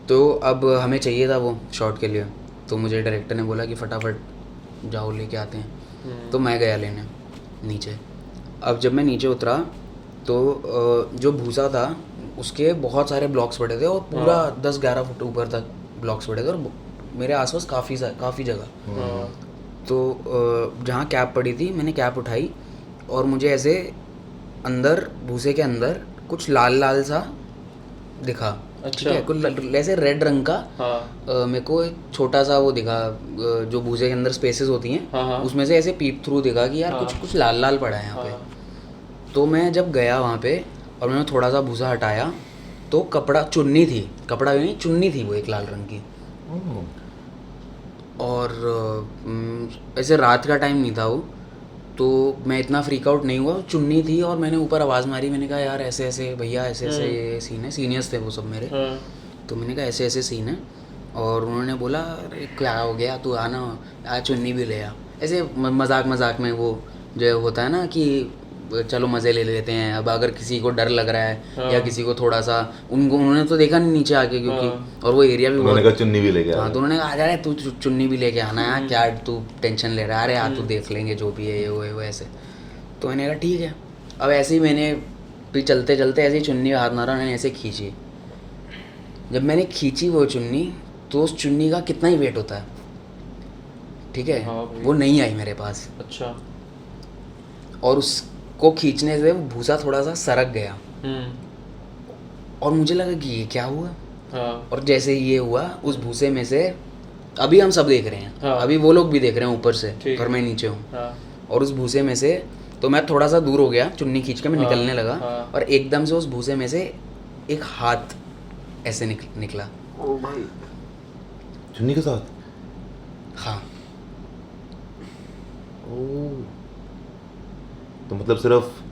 तो अब हमें चाहिए था वो शॉट के लिए, तो मुझे डायरेक्टर ने बोला कि फटाफट जाओ लेके आते हैं। तो मैं गया लेने नीचे। अब जब मैं नीचे उतरा तो जो भूसा था उसके बहुत सारे ब्लॉक्स पड़े थे, और पूरा 10-11 फुट ऊपर तक ब्लॉक्स पड़े थे, और मेरे आसपास काफ़ी जगह। तो जहाँ कैप पड़ी थी मैंने कैप उठाई, और मुझे ऐसे अंदर भूसे के अंदर कुछ लाल लाल सा दिखा। अच्छा। कुछ ऐसे रेड रंग का। मेरे को एक छोटा सा वो दिखा, जो भूसे के अंदर स्पेसेस होती हैं, उसमें से ऐसे पीप थ्रू दिखा कि यार कुछ लाल लाल पड़ा है यहाँ पे। तो मैं जब गया वहाँ पे और मैंने थोड़ा सा भूसा हटाया, तो चुन्नी थी वो एक लाल रंग की। और ऐसे रात का टाइम नहीं था वो, तो मैं इतना फ्रीक आउट नहीं हुआ, चुन्नी थी, और मैंने ऊपर आवाज़ मारी, मैंने कहा यार ऐसे ऐसे भैया ऐसे ऐसे ये सीन है, सीनियर्स थे वो सब मेरे। तो मैंने कहा ऐसे ऐसे सीन है, और उन्होंने बोला अरे क्या हो गया, तू आना चुन्नी भी ले आ। ऐसे मजाक में वो जो होता है ना कि चलो मज़े ले लेते हैं। अब अगर किसी को डर लग रहा है या किसी को थोड़ा सा, उन्होंने तो देखा नहीं नीचे आके, क्योंकि और वो एरिया भी उन्होंने कहा चुन्नी भी लेके आ। हाँ, तो उन्होंने कहा आ जा तू चुन्नी भी लेके आना है, क्या तू टेंशन ले रहा है, अरे यार तू देख लेंगे जो भी है ये वो ऐसे। तो मैंने कहा ठीक है। अब ऐसे ही मैंने भी चलते चलते ऐसे ही चुन्नी हाथ मारा, मैंने ऐसे खींची। जब मैंने खींची वो चुन्नी, तो उस चुन्नी का कितना ही वेट होता है, ठीक है, वो नहीं आई मेरे पास। अच्छा। और उसको खींचने से वो भूसा थोड़ा सा सरक गया, और मुझे लगा कि ये क्या हुआ। और जैसे ही ये हुआ, उस भूसे में से अभी हम सब देख रहे हैं, अभी वो लोग भी देख रहे हैं ऊपर से, और मैं नीचे हूँ, और उस भूसे में से तो मैं थोड़ा सा दूर हो गया, चुन्नी खींच के मैं निकलने लगा, और एकदम से उस भूसे में से एक हाथ ऐसे निकला। ओ भाई, चुन्नी के साथ? हाँ। तो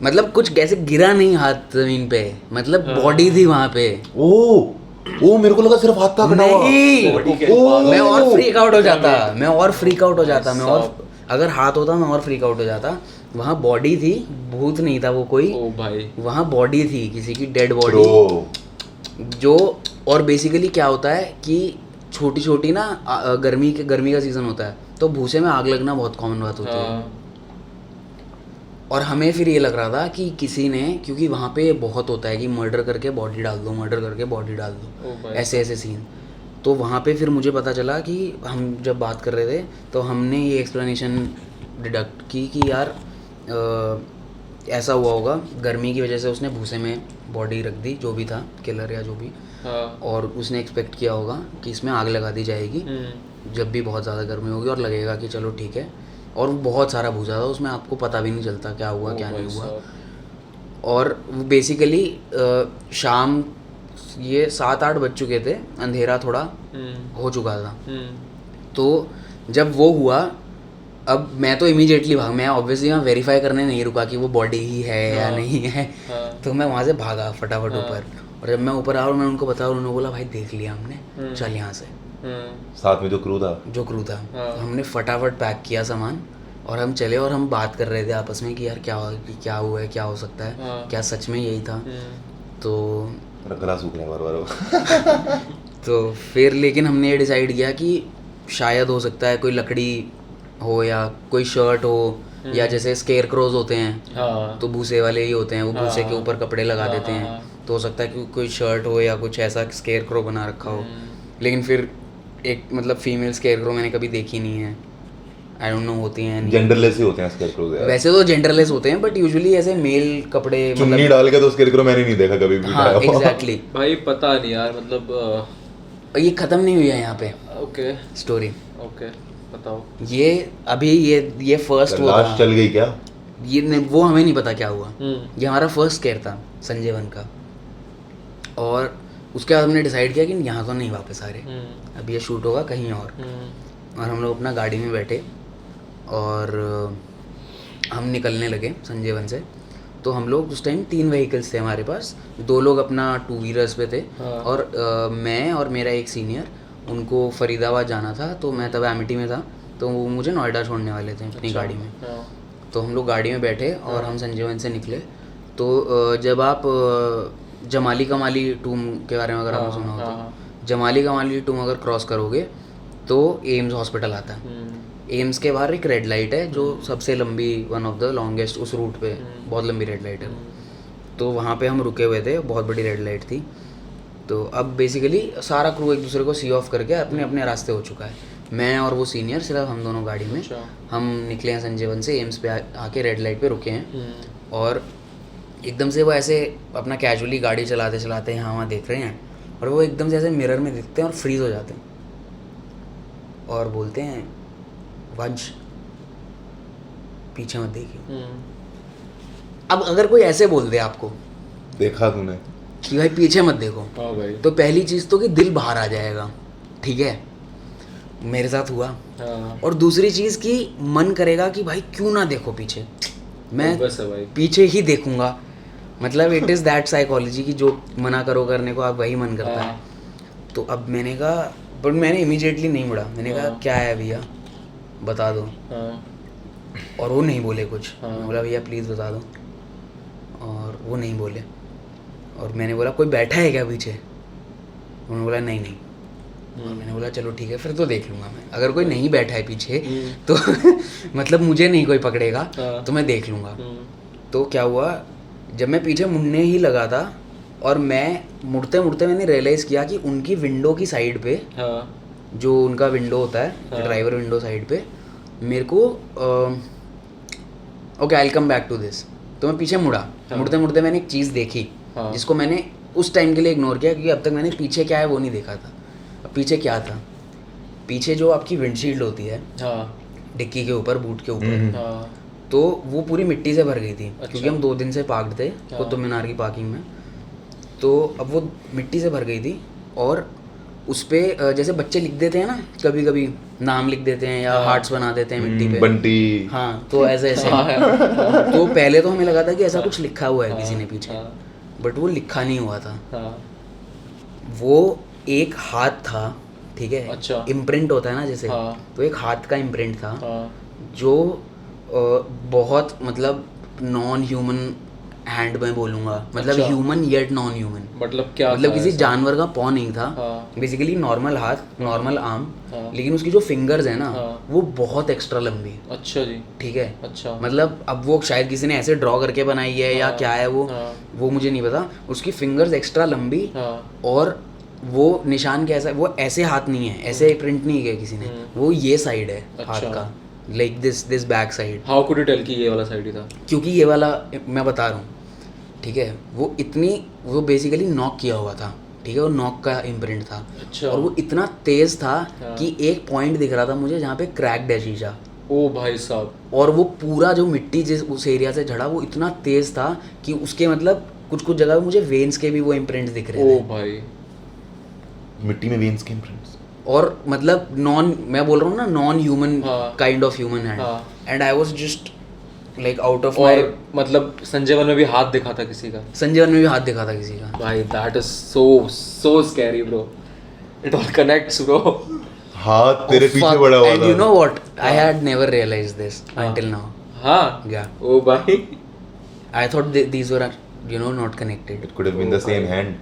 मतलब कुछ कैसे गिरा नहीं हाथ जमीन पे, मतलब बॉडी थी वहाँ पे। ओ मेरे को लगा सिर्फ हाथ था कटा हुआ। मैं और फ्रीक आउट हो जाता, मैं और अगर हाथ होता मैं और फ्रीक आउट हो जाता। वहाँ बॉडी थी, भूत नहीं था वो कोई। ओ भाई, वहाँ बॉडी थी, किसी की डेड बॉडी। जो और बेसिकली क्या होता है कि छोटी छोटी ना गर्मी का सीजन होता है, तो भूसे में आग लगना बहुत कॉमन बात होती है। और हमें फिर ये लग रहा था कि किसी ने, क्योंकि वहाँ पे बहुत होता है कि मर्डर करके बॉडी डाल दो, ऐसे सीन। तो वहाँ पे फिर मुझे पता चला कि हम जब बात कर रहे थे तो हमने ये एक्सप्लेनेशन डिडक्ट की कि यार ऐसा हुआ होगा, गर्मी की वजह से उसने भूसे में बॉडी रख दी, जो भी था किलर या जो भी। और उसने एक्सपेक्ट किया होगा कि इसमें आग लगा दी जाएगी जब भी बहुत ज़्यादा गर्मी होगी, और लगेगा कि चलो ठीक है। और बहुत सारा भूसा था उसमें, आपको पता भी नहीं चलता क्या हुआ क्या नहीं हुआ। और वो बेसिकली शाम ये 7-8 बज चुके थे, अंधेरा थोड़ा हो चुका था। तो जब वो हुआ, अब मैं तो इमीडिएटली भाग, मैं ऑब्वियसली वहाँ वेरीफाई करने नहीं रुका कि वो बॉडी ही है या नहीं है। तो मैं वहाँ से भागा फटाफट ऊपर, और जब मैं ऊपर आया और मैं उनको बताया, उन्होंने बोला भाई देख लिया हमने, चल यहाँ से। साथ में जो क्रू था तो हमने फटाफट पैक किया सामान और हम चले, और हम बात कर रहे थे आपस में कि यार क्या हुआ है, क्या हो सकता है, क्या सच में यही था। तो गला सूख रहा है बार-बार। तो फिर लेकिन हमने ये डिसाइड किया कि शायद हो सकता है कोई लकड़ी हो या कोई शर्ट हो, या जैसे स्केयर क्रोज होते हैं तो भूसे वाले ही होते हैं, वो भूसे के ऊपर कपड़े लगा देते हैं, तो हो सकता है कि कोई शर्ट हो या कुछ ऐसा स्केयर क्रो बना रखा हो। लेकिन फिर एक मतलब फीमेल स्केयर क्रो मैंने कभी देखी नहीं है, आई डोंट नो होती हैं जेंडरलेस ही होते हैं स्केयर क्रोज यार। वैसे तो जेंडरलेस होते हैं, बट यूजुअली ऐसे मेल कपड़े चुन्नी डाल के तो स्केयर क्रो मैंने नहीं देखा कभी भी। हाँ एग्जैक्टली भाई पता नहीं यार, मतलब ये खत्म नहीं हुई है यहाँ पे ओके स्टोरी। ओके बताओ। ये अभी ये फर्स्ट हुआ लास्ट चल गई क्या? ये वो हमें नहीं पता क्या हुआ। ये हमारा फर्स्ट स्केयर था संजय वन का, और उसके बाद हमने डिसाइड किया कि यहाँ तो नहीं वापस आ रहे, अब ये शूट होगा कहीं और हम लोग अपना गाड़ी में बैठे और हम निकलने लगे संजय वन से। तो हम लोग उस टाइम 3 व्हीकल्स थे हमारे पास, 2 लोग अपना 2 व्हीलर्स पे थे, और मैं और मेरा एक सीनियर, उनको फरीदाबाद जाना था, तो मैं तब एमिटी में था, तो वो मुझे नोएडा छोड़ने वाले थे अपनी गाड़ी में। तो हम लोग गाड़ी में बैठे और हम संजय वन से निकले। तो जब आप जमाली कमाली टूम के बारे में अगर आपने सुना हो तो जमाली कमाली टूम अगर क्रॉस करोगे तो एम्स हॉस्पिटल आता है। एम्स के बाहर एक रेड लाइट है जो सबसे लंबी, वन ऑफ द लॉन्गेस्ट उस रूट पे, बहुत लंबी रेड लाइट है। तो वहाँ पे हम रुके हुए थे, बहुत बड़ी रेड लाइट थी। तो अब बेसिकली सारा क्रू एक दूसरे को सी ऑफ करके अपने अपने रास्ते हो चुका है। मैं और वो सीनियर सिर्फ हम दोनों गाड़ी में, हम निकले हैं संजय वन से, एम्स पे आके रेड लाइट पे रुके हैं। और एकदम से वो ऐसे अपना कैजुअली गाड़ी चलाते चलाते यहाँ वहाँ देख रहे हैं, और वो एकदम से ऐसे मिरर में दिखते हैं और फ्रीज हो जाते हैं और बोलते हैं वंश पीछे मत देखिए। अब अगर कोई ऐसे बोल दे आपको, देखा तूने कि भाई पीछे मत देखो, भाई। तो पहली चीज़ तो कि दिल बाहर आ जाएगा, ठीक है, मेरे साथ हुआ। और दूसरी चीज़ कि मन करेगा कि भाई क्यों ना देखो पीछे, मैं पीछे ही देखूंगा। मतलब इट इज़ दैट साइकोलॉजी कि जो मना करो करने को आप वही मन करता है। तो अब मैंने कहा, बट मैंने इमीडिएटली नहीं मुड़ा, मैंने कहा क्या है भैया बता दो। और वो नहीं बोले कुछ। मैंने बोला भैया प्लीज़ बता दो, और वो नहीं बोले। और मैंने बोला कोई बैठा है क्या पीछे? उन्होंने बोला नहीं नहीं। और मैंने बोला चलो ठीक है फिर तो देख लूँगा मैं, अगर कोई नहीं बैठा है पीछे तो मतलब मुझे नहीं कोई पकड़ेगा तो मैं देख लूँगा। तो क्या हुआ, जब मैं पीछे मुड़ने ही लगा था और मैं मुड़ते मुड़ते मैंने रियलाइज़ किया कि उनकी विंडो की साइड पे, जो उनका विंडो होता है ड्राइवर विंडो साइड पे, मेरे को okay I will come back to this. तो मैं पीछे मुड़ा, मुड़ते मुड़ते मैंने एक चीज़ देखी जिसको मैंने उस टाइम के लिए इग्नोर किया, क्योंकि अब तक मैंने पीछे क्या है वो नहीं देखा था। अब पीछे क्या था, पीछे जो आपकी विंडशील्ड होती है डिक्की के ऊपर, बूट के ऊपर, तो वो पूरी मिट्टी से भर गई थी। क्योंकि हम 2 दिन से पार्कड थे कुतुब मीनार की पार्किंग में। तो अब वो मिट्टी से भर गई थी, और उस पर जैसे बच्चे लिख देते हैं ना, कभी कभी नाम लिख देते हैं या हार्ट्स बना देते हैं मिट्टी पे, बंटी। हाँ, तो ऐसे ऐसे तो पहले तो हमें लगा था कि ऐसा कुछ लिखा हुआ है किसी ने पीछे, बट वो लिखा नहीं हुआ था। वो एक हाथ था, ठीक है, अच्छा। इम्प्रिंट होता है ना जैसे, तो एक हाथ का इम्प्रिंट था जो बहुत मतलब नॉन ह्यूमन हैंड में बोलूँगा, मतलब ह्यूमन येट नॉन ह्यूमन। मतलब क्या, मतलब किसी जानवर का पॉ नहीं था, बेसिकली नॉर्मल हाथ, नॉर्मल आर्म, लेकिन उसकी जो फिंगर्स है ना वो बहुत एक्स्ट्रा लंबी। अच्छा जी, ठीक है, अच्छा। मतलब अब वो शायद किसी ने ऐसे ड्रॉ करके बनाई है या क्या है वो मुझे नहीं पता। उसकी फिंगर्स एक्स्ट्रा लंबी, और वो निशान कैसा, वो ऐसे हाथ नहीं है, ऐसे प्रिंट नहीं किया किसी ने, वो ये साइड है हाथ का, like this back side. How could you tell कि ये वाला साइड ही था? क्योंकि ये वाला मैं बता रहा हूँ, ठीक है, वो बेसिकली नॉक किया हुआ था, ठीक है, वो नॉक का इम्प्रिंट था। अच्छा। और वो इतना तेज था कि एक पॉइंट दिख रहा था मुझे जहाँ पे क्रैक्ड है शीशा, ओ भाई साहब, और वो पूरा जो मिट्टी जिस उस एरिया से झड़ा वो इतना तेज था कि उसके मतलब कुछ कुछ जगह पे मुझे वेन्स के भी वो इम्प्रिंट्स दिख रहे ओ थे। भाई, मिट्टी में वेन्स के इम्प्रिंट्स। और मतलब मैं बोल रहा हूँ ना नॉन ह्यूमन हाँ। काइंड ऑफ ह्यूमन हैंड, हाँ। And I was just like out of my. और मतलब संजय वन में भी हाथ दिखा था किसी का, संजय वन में भी हाथ दिखा था किसी का। भाई that is so scary bro, it all connects bro. हाँ तेरे पीछे पड़ा हुआ एंड था। You know what, I had never realised this until now. हाँ Yeah. ओ भाई, I thought these were, not connected. It could have been the same hand.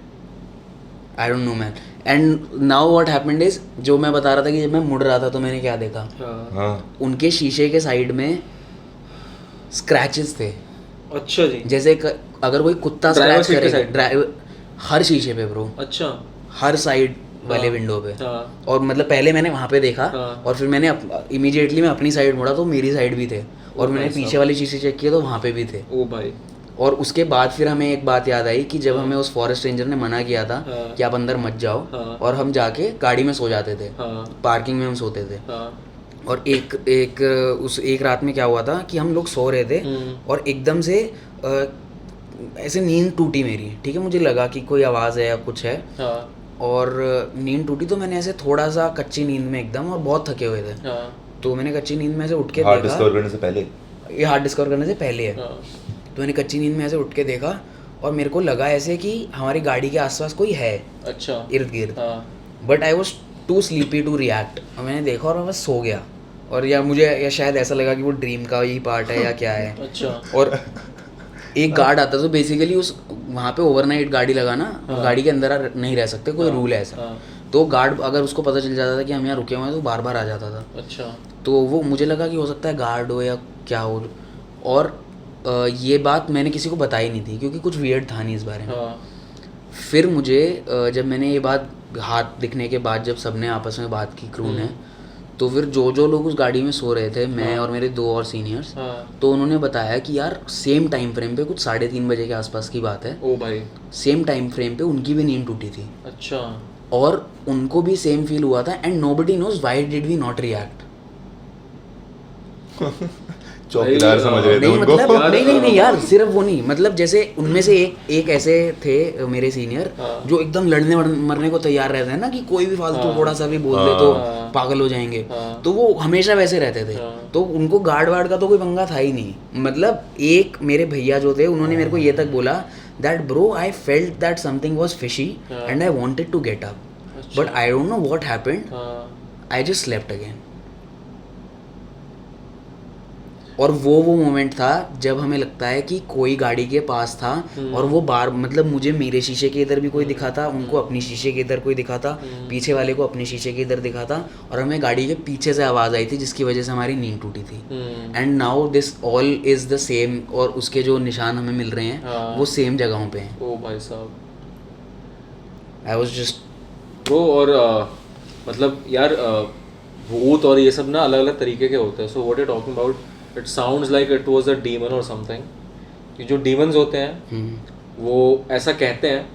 I don't know man. And now what happened is, जो मैं बता रहा था कि जब मैं मुड़ रहा था तो मैंने क्या देखा, हाँ उनके शीशे के साइड में स्क्रैचेस थे। अच्छा जी, जैसे अगर कोई कुत्ता Driver स्क्रैच seat के करे side? ड्राइवर, हर शीशे पे ब्रो, अच्छा हर साइड वाले हाँ। विंडो पे। हाँ। और मतलब पहले मैंने वहाँ पे देखा, हाँ। और फिर मैंने इमीडिएटली मैं अपनी साइड मुड़ा तो मेरी साइड भी थे, और मैंने भाई पीछे साहब। वाली शीशे चेक किया तो वहाँ पे भी थे। ओ भाई, और उसके बाद फिर हमें एक बात याद आई कि जब हमें उस फॉरेस्ट रेंजर ने मना किया था हाँ। कि आप अंदर मत जाओ, हाँ। और हम जाके गाड़ी में सो जाते थे, हाँ पार्किंग में हम सोते थे। हाँ और एक रात में क्या हुआ था कि हम लोग सो रहे थे, और एकदम से ऐसे नींद टूटी मेरी, ठीक है, मुझे लगा कि कोई आवाज़ है या कुछ है, हाँ और नींद टूटी तो मैंने ऐसे थोड़ा सा कच्ची नींद में एकदम, और बहुत थके हुए थे, हाँ तो मैंने कच्ची नींद में ऐसे उठ के हार्ट देखा। डिस्कवर करने से पहले। ये हार्ट डिस्कवर करने से पहले है। हाँ तो मैंने कच्ची नींद में ऐसे उठ के देखा, और मेरे को लगा ऐसे कि हमारी गाड़ी के आसपास कोई है अच्छा इर्द गिर्द, हाँ but I was too sleepy to react. और मैंने देखा और मैं बस सो गया, और या शायद ऐसा लगा कि वो ड्रीम का ही पार्ट है या क्या है। अच्छा और एक गार्ड आता, तो बेसिकली उस वहाँ पे ओवरनाइट गाड़ी लगाना, गाड़ी के अंदर नहीं रह सकते, कोई रूल है ऐसा। हाँ तो गार्ड अगर उसको पता चल जाता था कि हम यहाँ रुके हुए हैं तो बार बार आ जाता था। अच्छा तो वो मुझे लगा कि हो सकता है गार्ड हो या क्या हो, और ये बात मैंने किसी को बताई नहीं थी क्योंकि कुछ वियर्ड था नहीं इस बारे में। हाँ फिर मुझे जब मैंने ये बात हाथ दिखने के बाद जब सबने आपस में बात की क्रू ने, तो फिर जो लोग उस गाड़ी में सो रहे थे, मैं और मेरे 2 और सीनियर्स, हाँ तो उन्होंने बताया कि यार सेम टाइम फ्रेम पे कुछ 3:30 बजे के आसपास की बात है, ओ भाई, सेम टाइम फ्रेम पे उनकी भी नींद टूटी थी, अच्छा और उनको भी सेम फील हुआ था, and nobody knows why did we not react. चौकीदार समझ रहे थे नहीं उनको। मतलब नहीं यार, सिर्फ वो नहीं, मतलब जैसे उनमें से एक ऐसे थे मेरे सीनियर हाँ। जो एकदम लड़ने मरने को तैयार रहते हैं ना, कि कोई भी फालतू थोड़ा सा भी बोल दे तो हाँ। पागल हो जाएंगे, हाँ। तो वो हमेशा वैसे रहते थे। हाँ। तो उनको गार्ड वार्ड का तो कोई पंगा था ही नहीं। मतलब एक मेरे भैया जो थे, उन्होंने मेरे को ये तक बोला that bro I felt that something was fishy हाँ। And I wanted to get up, अच्छा। But I don't know what happened, हाँ आई जस्ट स्लेप्ट अगेन। और वो मोमेंट था जब हमें लगता है कि कोई गाड़ी के पास था, और वो बार मतलब मुझे मेरे शीशे के इधर भी कोई दिखा था, उनको अपनी शीशे के इधर कोई दिखा था, पीछे वाले को अपने शीशे के इधर दिखा था, और हमें गाड़ी के पीछे से आवाज़ आई थी जिसकी वजह से हमारी नींद टूटी थी। And now this all is the same, और उसके जो निशान हमें मिल रहे हैं हाँ। वो सेम जगहों पे हैं। ओ भाई साहब आई वॉज जस्ट ब्रो, और मतलब यार भूत और ये सब ना अलग अलग तरीके के होते हैं। So what you talking about, it sounds like it was a demon और समथिंग। कि जो डीमंस होते हैं वो ऐसा कहते हैं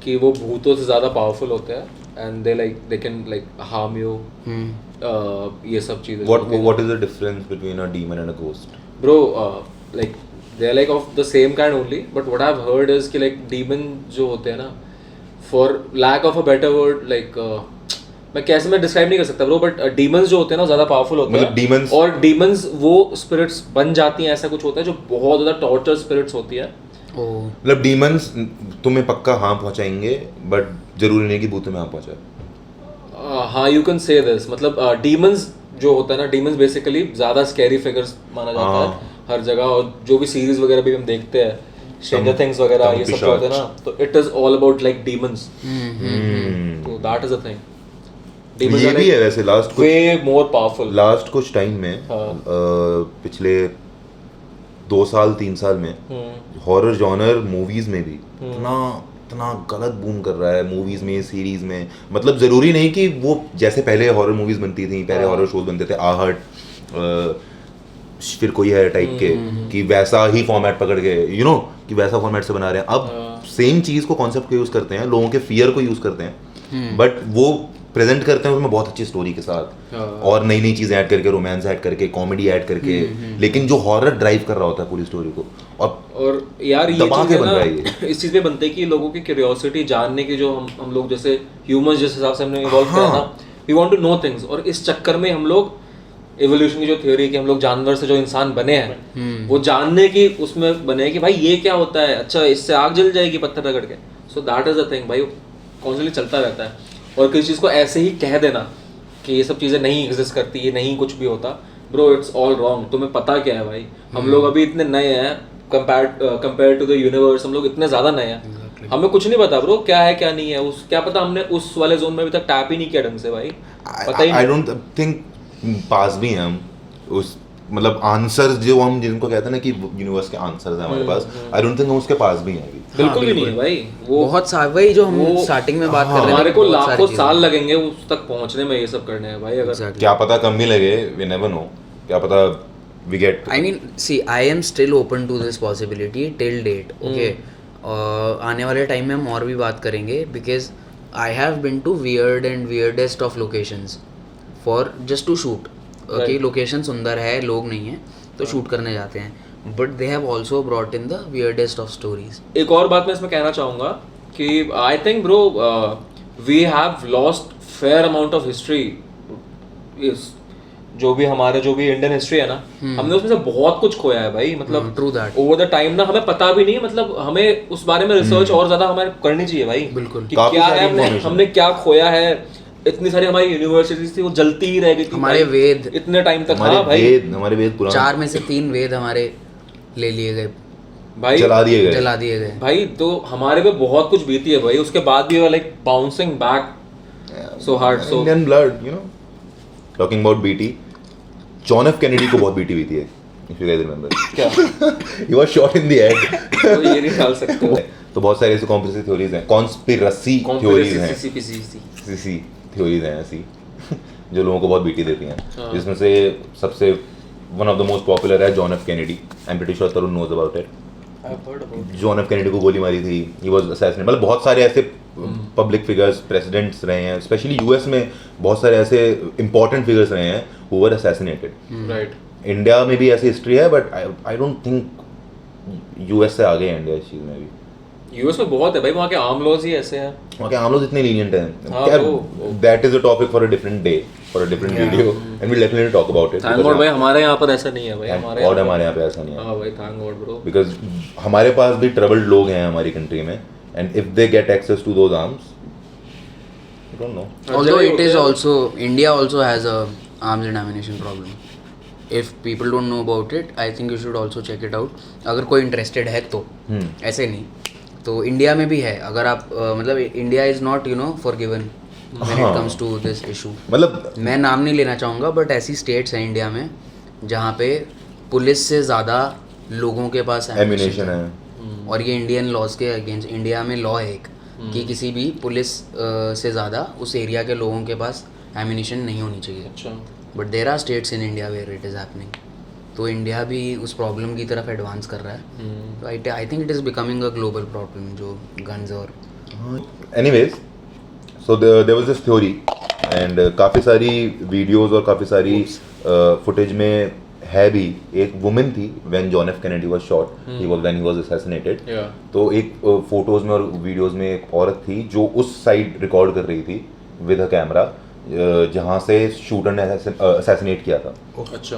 कि वो भूतों से ज़्यादा पावरफुल होते हैं, and they can like harm you, ये सब चीज़ें। What is the difference between a demon and a ghost? Bro, like they are like of the same kind only, but what I've heard is कि like demon जो होते हैं ना, for lack of a better word, like मैं describe नहीं कर सकता bro, but demons जो होते हैं ना ज़्यादा पावरफुल होते मतलब हैं। demons- और डीमंस वो स्पिरिट्स बन जाती हैं, ऐसा कुछ होता है जो बहुत ज़्यादा टॉर्चर स्पिरिट्स होती है। मतलब डीमंस तुम्हें पक्का हार्म पहुंचाएंगे, बट जरूरी नहीं कि भूत तुम्हें हार्म पहुंचाए। हाँ, यू कैन से दिस। मतलब डीमंस जो होता है ना, डीमंस बेसिकली ज़्यादा स्कैरी फिगर्स माना जाता है हर जगह, और जो भी सीरीज वगैरह भी हम देखते हैं, स्ट्रेंजर थिंग्स वगैरह, ये सब जो होते हैं ना, तो it is all about like demons. तो that is a thing. Demons ये भी है वैसे वे मोर पावरफुल। लास्ट कुछ टाइम में पिछले 2 साल 3 साल में हॉरर जॉनर मूवीज में भी इतना गलत बूम कर रहा है, मूवीज में, सीरीज में। मतलब जरूरी नहीं कि वो जैसे पहले हॉरर मूवीज बनती थी, पहले हॉरर शोज बनते थे, आहट, फिर कोई है टाइप के, कि वैसा ही फॉर्मेट पकड़ के कि वैसा फॉर्मेट से बना रहे हैं। अब सेम चीज को, कॉन्सेप्ट को यूज करते हैं, लोगों के फियर को यूज करते हैं, बट वो प्रेजेंट करते हैं उसमें बहुत अच्छी स्टोरी के साथ और नई नई चीज़ें ऐड करके, रोमांस ऐड करके, कॉमेडी ऐड करके, लेकिन जो हॉरर ड्राइव कर रहा होता है पूरी स्टोरी को और यार ये दबा के चीज़ बन है रहा है ना, इस चीज़ पे बनते हैं कि लोगों की क्यूरियोसिटी जानने की, जो हम लोग जैसे ह्यूमंस जिस हिसाब से हमने इवॉल्व किया ना, we want to know things, और इस चक्कर में हम लोग एवोल्यूशन की जो थ्योरी कि हम लोग जानवर से जो इंसान बने हैं वो जानने की उसमें बने हैं कि भाई ये क्या होता है, अच्छा इससे आग जल जाएगी पत्थर रगड़ के, so that is a thing भाई, कॉन्स्टेंटली चलता रहता है। और किसी चीज़ को ऐसे ही कह देना कि ये सब चीज़ें नहीं एग्जिस्ट करती, ये नहीं कुछ भी होता, ब्रो इट्स ऑल रॉन्ग। तुम्हें पता क्या है भाई, हम लोग अभी इतने नए हैं कंपेयर टू द यूनिवर्स, हम लोग इतने ज़्यादा नए हैं, हमें कुछ नहीं पता ब्रो क्या है क्या नहीं है, उस क्या पता हमने उस वाले जोन में अभी तक टैप ही नहीं किया ढंग से भाई, पता ही नहीं। आई डोंट थिंक पास भी हैं हम उस, मतलब आंसर्स जो हम जिनको कहते हैं ना कि यूनिवर्स के आंसर्स हैं हमारे पास, आई डोंट थिंक हम उसके पास भी हैं अभी। बिल्कुल भी नहीं है भाई, वो बहुत वही जो हम स्टार्टिंग में बात कर रहे थे, हमारे को लाखों साल लगेंगे उस तक पहुंचने में, ये सब करने हैं भाई। अगर क्या पता कम भी लगे, वी नेवर नो, क्या पता we get, I mean, see, I am still open to this possibility till date, okay? आने वाले टाइम में हम और भी बात करेंगे, because I have been to weird and weirdest of locations for just to shoot. Okay, location सुंदर है, लोग नहीं है तो शूट करने जाते हैं, but they have also brought in the weirdest of stories. एक और बात मैं इसमें कहना चाहूँगा कि I think bro we have lost fair amount of history, जो भी इंडियन हिस्ट्री है ना, हमने उसमें से बहुत कुछ खोया है भाई, मतलब true that, over the time ना हमें पता भी नहीं, मतलब हमें उस बारे में रिसर्च और ज्यादा हमें करनी चाहिए भाई, बिल्कुल, कि क्या है हमने क्या खोया है। इतनी सारी हमारी यूनिवर्सिटीज थी वो जलती ही रह गई थी, हमारे वेद इतने टाइम तक, हमारे वेद पुराने 4 में से 3 वेद हमारे ले लिए गए भाई, जला दिए गए भाई। तो हमारे पे बहुत कुछ बीती है भाई, उसके बाद भी like bouncing back so hard, so Indian blood, you know, talking about BT, John F Kennedy को बहुत बीटी हुई थी, इफ यू गाइस रिमेंबर, क्या he was shot in the head, तो ये नहीं डाल सकते हो। तो बहुत सारे ऐसे कॉन्स्पिरेसी थ्योरीज हैं, कॉन्स्पिरेसी थ्योरीज हैं, सीसी थ्योरीज हैं ऐसी जो लोगों को बहुत बीटी देती हैं, जिसमें से सबसे one of the most popular है John F Kennedy. I am pretty sure Tarun knows about it. John F Kennedy को गोली मारी थी, ही वाज असैसिनेटेड, मतलब बहुत सारे ऐसे पब्लिक फिगर्स, प्रेसिडेंट्स रहे हैं, स्पेशली यूएस में बहुत सारे ऐसे इंपॉर्टेंट फिगर्स रहे हैं who were assassinated. Right, India में भी ऐसी हिस्ट्री है, but I don't think US से आगे है इंडिया इस चीज़ में भी। यूएस में बहुत है भाई, वहाँ के आम लॉज ही ऐसे हैं, वहाँ के आम लोग इतने लीनियंट हैं, हाँ, that is a topic for a different day, for a different video, and we definitely talk about it. Thank God भाई हमारे यहाँ पर ऐसा नहीं है भाई, हमारे यहाँ पे ऐसा नहीं है, हाँ भाई, थैंक गॉड ब्रो, बिकॉज हमारे पास भी ट्रबल्ड लोग हैं हमारी कंट्री में, and if they get access to those arms, I don't know, although it is also India also has a arms and ammunition problem. If people don't know about it, I think you should also check it out. अगर कोई interested है तो, ऐसे नहीं तो India में भी है, अगर आप मतलब India is not you know forgiven when it comes to this issue. मतलब मैं नाम नहीं लेना चाहूँगा, बट ऐसी स्टेट्स हैं इंडिया में जहाँ पे पुलिस से ज़्यादा लोगों के पास एम्यूनेशन है, और ये इंडियन लॉज के अगेंस्ट, इंडिया में लॉ है एक कि किसी भी पुलिस से ज़्यादा उस एरिया के लोगों के पास एम्यूनेशन नहीं होनी चाहिए। अच्छा, but there are states in India where it is happening, तो इंडिया भी उस प्रॉब्लम की तरफ एडवांस कर रहा है, तो I think it is becoming a global problem, जो गन्स और anyways, so there was this theory, and काफ़ी सारी वीडियोस और काफ़ी सारी फुटेज में है भी, एक वुमेन थी when John F Kennedy was shot, when he was assassinated, तो एक फोटोज में और वीडियोस में एक औरत थी जो उस साइड रिकॉर्ड कर रही थी विद अ कैमरा जहाँ से शूटर ने असैसिनेट किया था। अच्छा,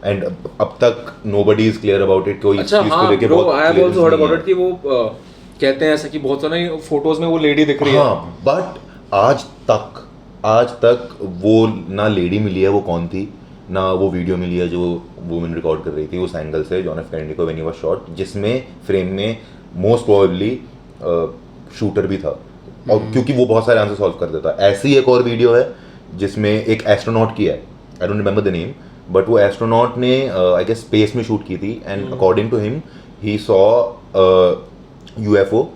एंड अब तक nobody is clear about it, कोई इस चीज को लेके बहुत बहुत I have also heard about it कि वो कहते हैं ऐसा कि बहुत सारे फोटोज में वो लेडी दिख रही है, हाँ, बट आज तक वो ना लेडी मिली है वो कौन थी, ना वो वीडियो मिली है जो वुमेन रिकॉर्ड कर रही थी उस एंगल से जॉन एफ कैनेडी को व्हेन ही वाज शॉट, जिसमें फ्रेम में मोस्ट प्रोबेबली शूटर भी था, और क्योंकि वो बहुत सारे आंसर सॉल्व कर देता। ऐसी एक और वीडियो है जिसमें एक एस्ट्रोनॉट की है, I don't remember the name, but वो एस्ट्रोनॉट ने आई गेस स्पेस में शूट की थी, and according to him he saw UFO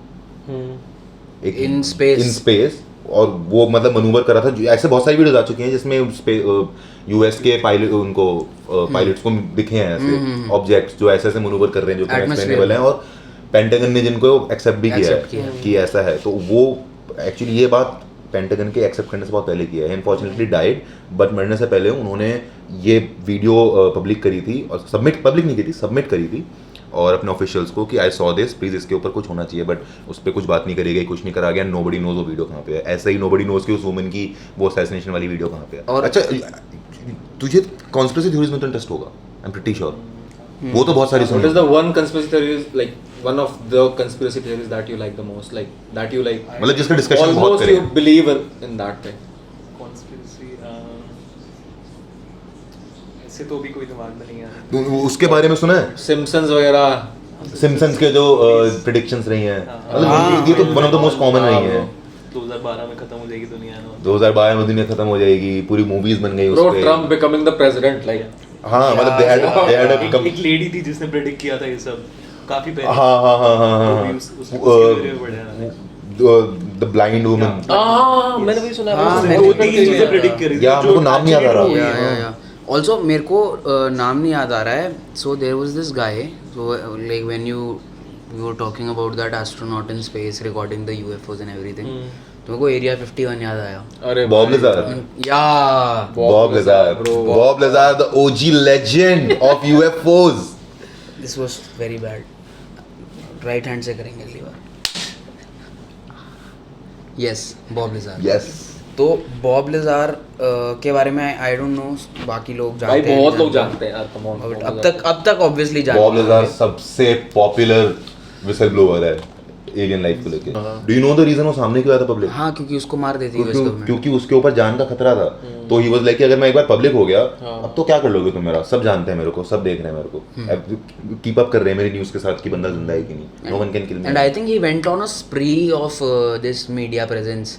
in space, और वो मतलब मनूवर कर रहा था। ऐसे बहुत सारी वीडियोस आ चुकी हैं जिसमें यूएस के पायलट उनको पायलट्स को दिखे हैं ऐसे ऑब्जेक्ट्स जो ऐसे मनूवर कर रहे हैं जो कि एक्सप्लेनेबल हैं, और पेंटागन ने जिनको एक्सेप्ट भी किया है कि ऐसा है। तो वो एक्चुअली ये बात पेंटागन के एक्सेप्ट करने से बहुत पहले किया है। अनफॉर्चुनेटली डाइड, बट मरने से पहले उन्होंने ये वीडियो पब्लिक करी थी और पब्लिक नहीं की थी, सबमिट करी थी और अपने ऑफिशियल्स को कि आई सॉ दिस, प्लीज़ इसके ऊपर कुछ होना चाहिए, बट उस पर कुछ बात नहीं करी गई, कुछ नहीं करा गया। नोबडी नोज वो वीडियो कहाँ पे है। ऐसा ही नोबडी नोज की उस वुमन की वो असैसिनेशन वाली वीडियो कहाँ पे है। और अच्छा, तुझे कॉन्स्पिरेसी थ्योरीज में तो इंटरेस्ट होगा, आई एम प्रीटी श्योर। वो तो बहुत सारी What is the one conspiracy theory, like one of the conspiracy theories that you like the most, like that you like, मतलब जिसका डिस्कशन बहुत almost करें। you believe in that thing? Conspiracy ऐसे तो अभी कोई दिमाग में नहीं आ रहा। तो उसके बारे में सुना है? Simpsons वगैरह, सिम्पसन्स के जो प्रेडिक्शंस रही हैं, मतलब हाँ, ये तो one of the most common रही हैं। 2012 में खत्म हो जाएगी दुनिया ना। 2012 में दुनिया खत्म हो जाएगी, पूरी मूवीज बन गई उस bro, पे। Trump becoming the president, like हाँ, मतलब they had a एक लेडी थी जिसने प्रेडिक्ट किया था ये सब काफी पहले। हाँ वो भी उसके बारे में पढ़ा है। The blind woman. मैंने भी सुना हाँ, है। मैंने दो भी तीन चीजें प्रेडिक्ट करी थी। या हमको नाम नहीं याद आ रहा। या ऑल्सो मेरे को नाम नहीं याद आ रहा है। So there was this guy, so like when you were talking about that astronaut in space recording the UFOs and everything, तो मेरे को एरिया 51 याद आया। अरे Bob Lazar, yeah Bob Lazar, Bob Lazar, the OG legend of UFOs. This was very bad. Right hand से करेंगे अगली बार। Yes, Bob Lazar. यस, तो बॉब लेज़ार के बारे में आई डोंट नो, बाकी लोग भाई जानते हैं। बहुत लोग जानते हैं यार, come on, But Bob अब तक ऑब्वियसली जानते बॉब हैं। लेज़ार सबसे पॉपुलर विसल ब्लोअर है एलियन लाइफ को लेके। Do you know the reason वो सामने क्यों आया था पब्लिक? हाँ, क्योंकि उसको मार देती है US गवर्नमेंट। क्योंकि उसके ऊपर जान का खतरा था। तो ही वाज लाइक कि अगर मैं एक बार पब्लिक हो गया, अब तो क्या कर लोगे तुम मेरा? सब जानते हैं मेरे को, सब देख रहे हैं मेरे को, कीप अप कर रहे हैं मेरी न्यूज़ के साथ कि बंदा जिंदा है कि नहीं। No one can kill me. And I think he went on a spree of this media presence.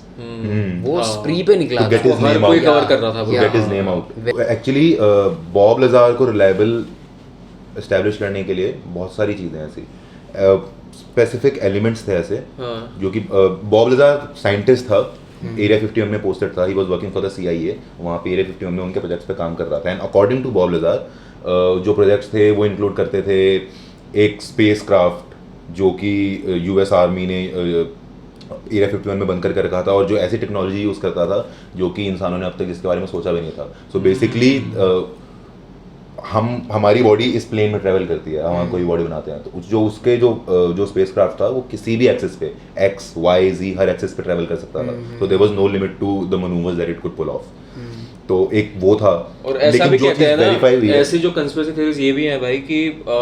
वो स्प्री पे निकला To get था। his हर name कोई out. कवर कर रहा था To वो। get his name out. Actually, Bob Lazar को रिलायबल एस्टैब्लिश करने के लिए बहुत सारी चीज़ें ऐसी स्पेसिफिक एलिमेंट्स थे ऐसे, जो कि बॉब लेज़ार साइंटिस्ट था, एरिया 51 में पोस्टेड था, he was working for the CIA, वहाँ पे एरिया 51 में उनके प्रोजेक्ट्स पे काम कर रहा था। एंड अकॉर्डिंग टू बॉब लेज़ार जो प्रोजेक्ट्स थे वो इंक्लूड करते थे एक स्पेस क्राफ्ट जो कि US आर्मी ने एरिया 51 में बंद करके रखा था, और जो ऐसी टेक्नोलॉजी यूज़ करता था जो कि इंसानों ने अब तक इसके बारे में सोचा भी नहीं था। सो बेसिकली हमारी बॉडी इस प्लेन में ट्रैवल करती है, हम कोई बॉडी बनाते हैं तो जो उसके जो स्पेस क्राफ्ट था वो किसी भी एक्सिस पे X, Y, Z हर एक्सिस पे ट्रैवल कर सकता था। तो there was no limit to the manoeuvres that it could pull off. तो एक वो था। और ऐसा भी कहते हैं verify हुई ना, है- ऐसी जो कंस्पिरेसी थ्योरीज ये भी हैं भाई कि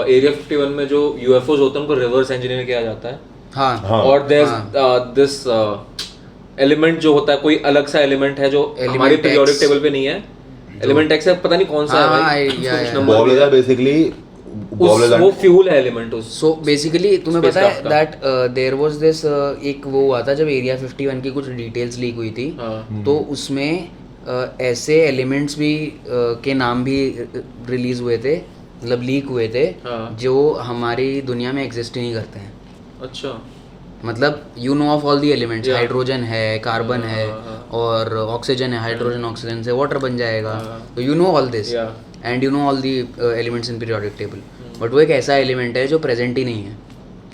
एरिया 51 में जो यूएफओज होते हैं उनको रिवर्स इंजीनियर किया जाता है। हाँ, हाँ। और देयर दिस एलिमेंट जो होता है, कोई अलग सा एलिमेंट है जो हमारे Element पीरियोडिक X। टेबल पे नहीं है। एलिमेंट एक्स है, पता नहीं कौन सा है हाँ, भाई, या, उसको या, कुछ या। नंबर बॉब दिया लेज़ार है। बेसिकली बॉब लेज़ार वो फ्यूल है एलिमेंट उस। सो बेसिकली तुम्हें पता है Spacecraft that there was this एक वो हुआ था जब एरिया 51 की कुछ डिटेल्स लीक हुई थी, तो उसमें ऐसे एलिमेंट्स भी के नाम भी रिलीज हुए थे, मतलब लीक हुए थे, जो हमारी दुनिया में एग्जिस्ट ही नहीं करते हैं। अच्छा, मतलब you know of all the elements, hydrogen है, कार्बन है और ऑक्सीजन है, हाइड्रोजन ऑक्सीजन से वाटर बन जाएगा, तो you know all this and you know all the elements in periodic table, but वो एक ऐसा एलिमेंट है जो प्रेजेंट ही नहीं है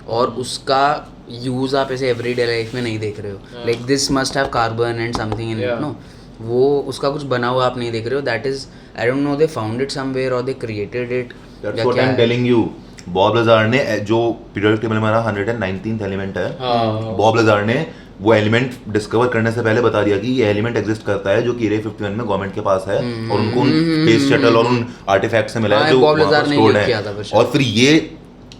और उसका यूज आप ऐसे एवरीडे लाइफ में नहीं देख रहे हो। Like this must have carbon and something in it, no, वो उसका कुछ बना हुआ आप नहीं देख रहे हो। That is, I don't know, they found it somewhere और they created it. That's what I am telling you. Bob Lazar ने जो पीरियोडिक टेबल में हमारा 119th एलिमेंट है, बॉब लेज़ार ने वो एलिमेंट डिस्कवर करने से पहले बता दिया कि ये एलिमेंट एग्जिस्ट करता है जो कि एरिया 51 में गवर्नमेंट के पास है, और उनको उन स्पेस शटल और उन आर्टिफैक्ट से मिला है जो बॉब लेज़ार ने स्टोर्ड लीक किया था है। बस। और फिर ये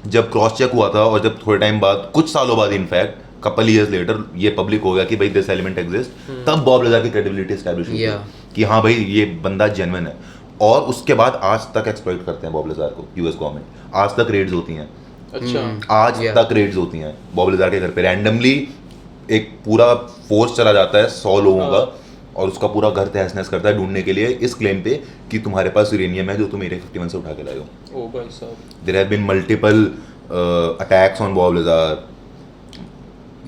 जब क्रॉस चेक हुआ था और जब थोड़े टाइम बाद, कुछ सालों बाद इनफैक्ट कपल ईयर्स लेटर, ये पब्लिक हो गया कि भाई दिस एलिमेंट एग्जिस्ट, तब बॉब लेज़ार की क्रेडिबिलिटी एस्टैब्लिश हुई कि हाँ भाई ये बंदा जेन्युइन है। और उसके बाद आज तक एक्सप्लॉइट करते हैं बॉब लेज़ार को यूएस गवर्नमेंट, आज तक रेड्स होती हैं। अच्छा, आज तक रेड्स होती हैं बॉब लेज़ार के घर पे, रैंडमली एक पूरा फोर्स चला जाता है 100 लोगों का, और उसका पूरा घर तहस नहस करता है ढूंढने के लिए इस क्लेम पे कि तुम्हारे पास यूरेनियम है जो तुम एरिया 51 से उठा के लाए हो। ओ भाई साहब, there have been multiple attacks on Bob Lazar.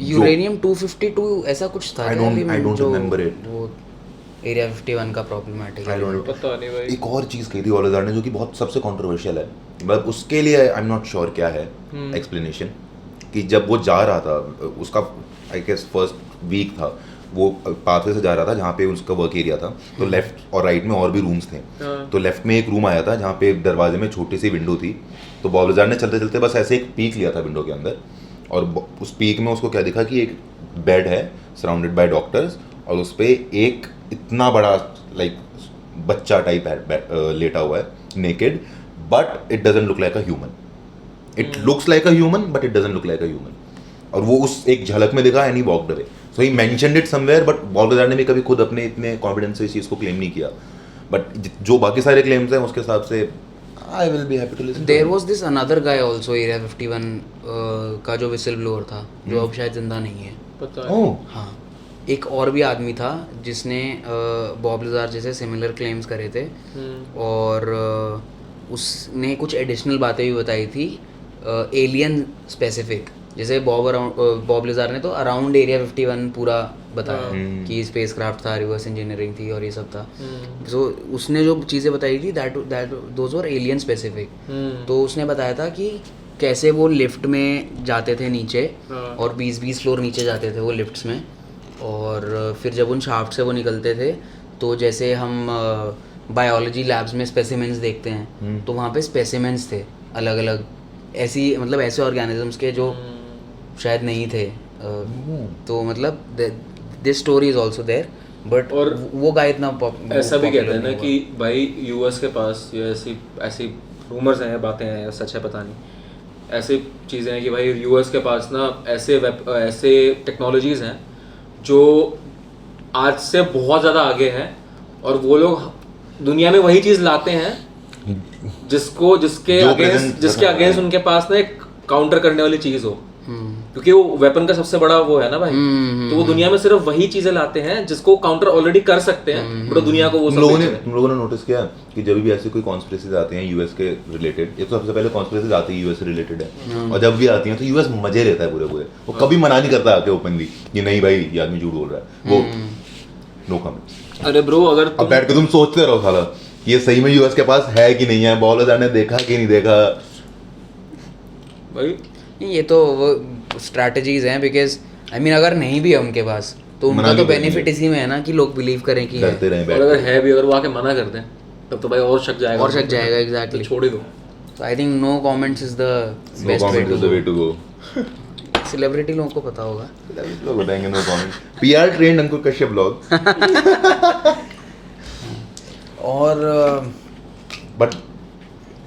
Uranium 252 ऐसा कुछ था। I don't remember it. वो एरिया 51 का प्रॉब्लमैटिक I don't know. पता नहीं भाई। एक और चीज़ कही थी बॉब लेज़ार ने जो कि बहुत सबसे कंट्रोवर्शियल है, मतलब उसके लिए आई एम नॉट श्योर क्या है एक्सप्लेनेशन, कि जब वो जा रहा था, उसका आई गेस फर्स्ट वीक था, वो पाथवे से जा रहा था जहाँ पे उसका वर्क एरिया था, तो लेफ्ट और राइट में और भी रूम्स थे। तो लेफ्ट में एक रूम आया था जहाँ पे दरवाजे में छोटी सी विंडो थी, तो बॉब लिज़ार्ड ने चलते चलते बस ऐसे एक पीक लिया था विंडो के अंदर, और उस पीक में उसको क्या दिखा कि एक बेड है सराउंडेड बाय डॉक्टर्स, और उस पर एक इतना बड़ा लाइक बच्चा टाइप लेटा हुआ है naked, but it doesn't look like a human, it looks like a human but it doesn't look like a human. और वो उस एक झलक में दिखा and he walked away. So he mentioned it somewhere, but Bob lizard ने भी कभी खुद अपने इतने कॉन्फिडेंस से इस चीज़ को क्लेम नहीं किया, बट जो बाकी सारे क्लेम्स हैं उसके हिसाब से I will be happy to listen. There was this another guy also area 51 का जो विसल ब्लोअर था, जो अब शायद जिंदा नहीं है। पता ओह हाँ, एक और भी आदमी था जिसने बॉब लिज़ार्ड जैसे सिमिलर क्लेम्स करे थे, और उसने कुछ एडिशनल बातें भी बताई थी एलियन स्पेसिफिक। जैसे बॉब लिज़ार्ड ने तो अराउंड एरिया 51 पूरा बताया कि स्पेसक्राफ्ट था, रिवर्स इंजीनियरिंग थी और ये सब था। सो उसने जो चीज़ें बताई थी that those were alien specific. तो उसने बताया था कि कैसे वो लिफ्ट में जाते थे नीचे, और 20-20 फ्लोर नीचे जाते थे वो लिफ्ट्स में, और फिर जब उन शाफ्ट से वो निकलते थे तो जैसे हम बायोलॉजी लैब्स में स्पेसिमेंस देखते हैं, तो वहाँ पे स्पेसिमेंस थे अलग अलग, ऐसी मतलब ऐसे ऑर्गेनिजम्स के जो शायद नहीं थे। तो मतलब this story is also there, but और वो गाय इतना ऐसा भी कहते हैं ना कि भाई यूएस के पास ये ऐसी ऐसी रूमर्स हैं, बातें हैं, या सच है पता नहीं, ऐसी चीज़ें हैं कि भाई यूएस के पास ना ऐसे टेक्नोलॉजीज़ हैं जो आज से बहुत ज़्यादा आगे हैं, और वो लोग दुनिया में वही चीज़ लाते हैं जिसके अगेंस्ट उनके पास ना एक काउंटर करने वाली चीज़ हो, क्योंकि वो वेपन का सबसे बड़ा वो है ना भाई। तो वो दुनिया में सिर्फ वही चीजें लाते हैं जिसको काउंटर ऑलरेडी कर सकते हैं, बट दुनिया को वो तुम लोगों ने नोटिस किया कि जब भी ऐसे कोई कॉन्स्पिरेसीज आते हैं यूएस के रिलेटेड, ये तो सबसे पहले कॉन्स्पिरेसीज आती है यूएस से रिलेटेड है, और जब भी आती हैं तो यूएस मजे लेता है पूरे, वो कभी मना नहीं करता आके ओपनली कि नहीं भाई ये आदमी झूठ बोल रहा है, वो नो कमेंट्स। अरे ब्रो अगर अब बैठ के तुम सोचते रहो साला ये सही में यूएस के पास है कि नहीं है, बॉब लिज़ार्ड ने देखा कि नहीं देखा भाई, ये तो वो स्ट्रैटेजीज हैं, बिकॉज आई मीन अगर नहीं भी है उनके पास तो उनका तो बेनिफिट इसी में है ना कि लोग बिलीव करें कि है। और अगर है भी, अगर वो आके मना कर दें तब तो भाई और शक जाएगा एग्जैक्टली, छोड़ ही दो। So I think no comments is the best way to go. Celebrity लोगों को पता होगा, लोग बताएंगे no comment. PR trend Ankur Kashyap blog. और बट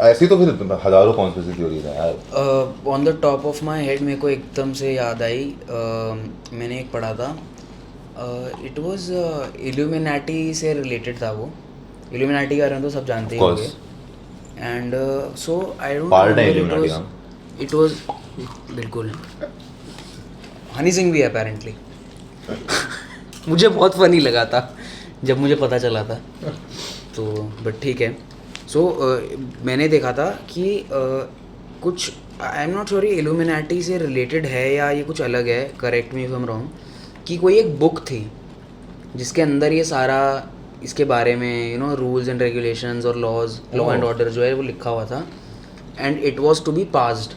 ऐसी तो फिर हजारों कॉन्स्पिरेसी थ्योरीज हैं यार। On the top of my head मेरे को एकदम से याद आई, मैंने एक पढ़ा था, इट वाज इल्यूमिनाटी से रिलेटेड था वो। इल्यूमिनाटी के बारे में तो सब जानते ही होंगे, and so I don't no, it was बिल्कुल हनी सिंह भी अपेरेंटली। मुझे बहुत फनी लगा था जब मुझे पता चला था, तो बट ठीक है। सो मैंने देखा था कि कुछ आई एम नॉट श्योर ये इल्यूमिनाटी से रिलेटेड है या ये कुछ अलग है, correct me if I am wrong, कि कोई एक बुक थी जिसके अंदर ये सारा इसके बारे में you know rules and regulations और लॉ एंड ऑर्डर जो है वो लिखा हुआ था, and it was to be passed,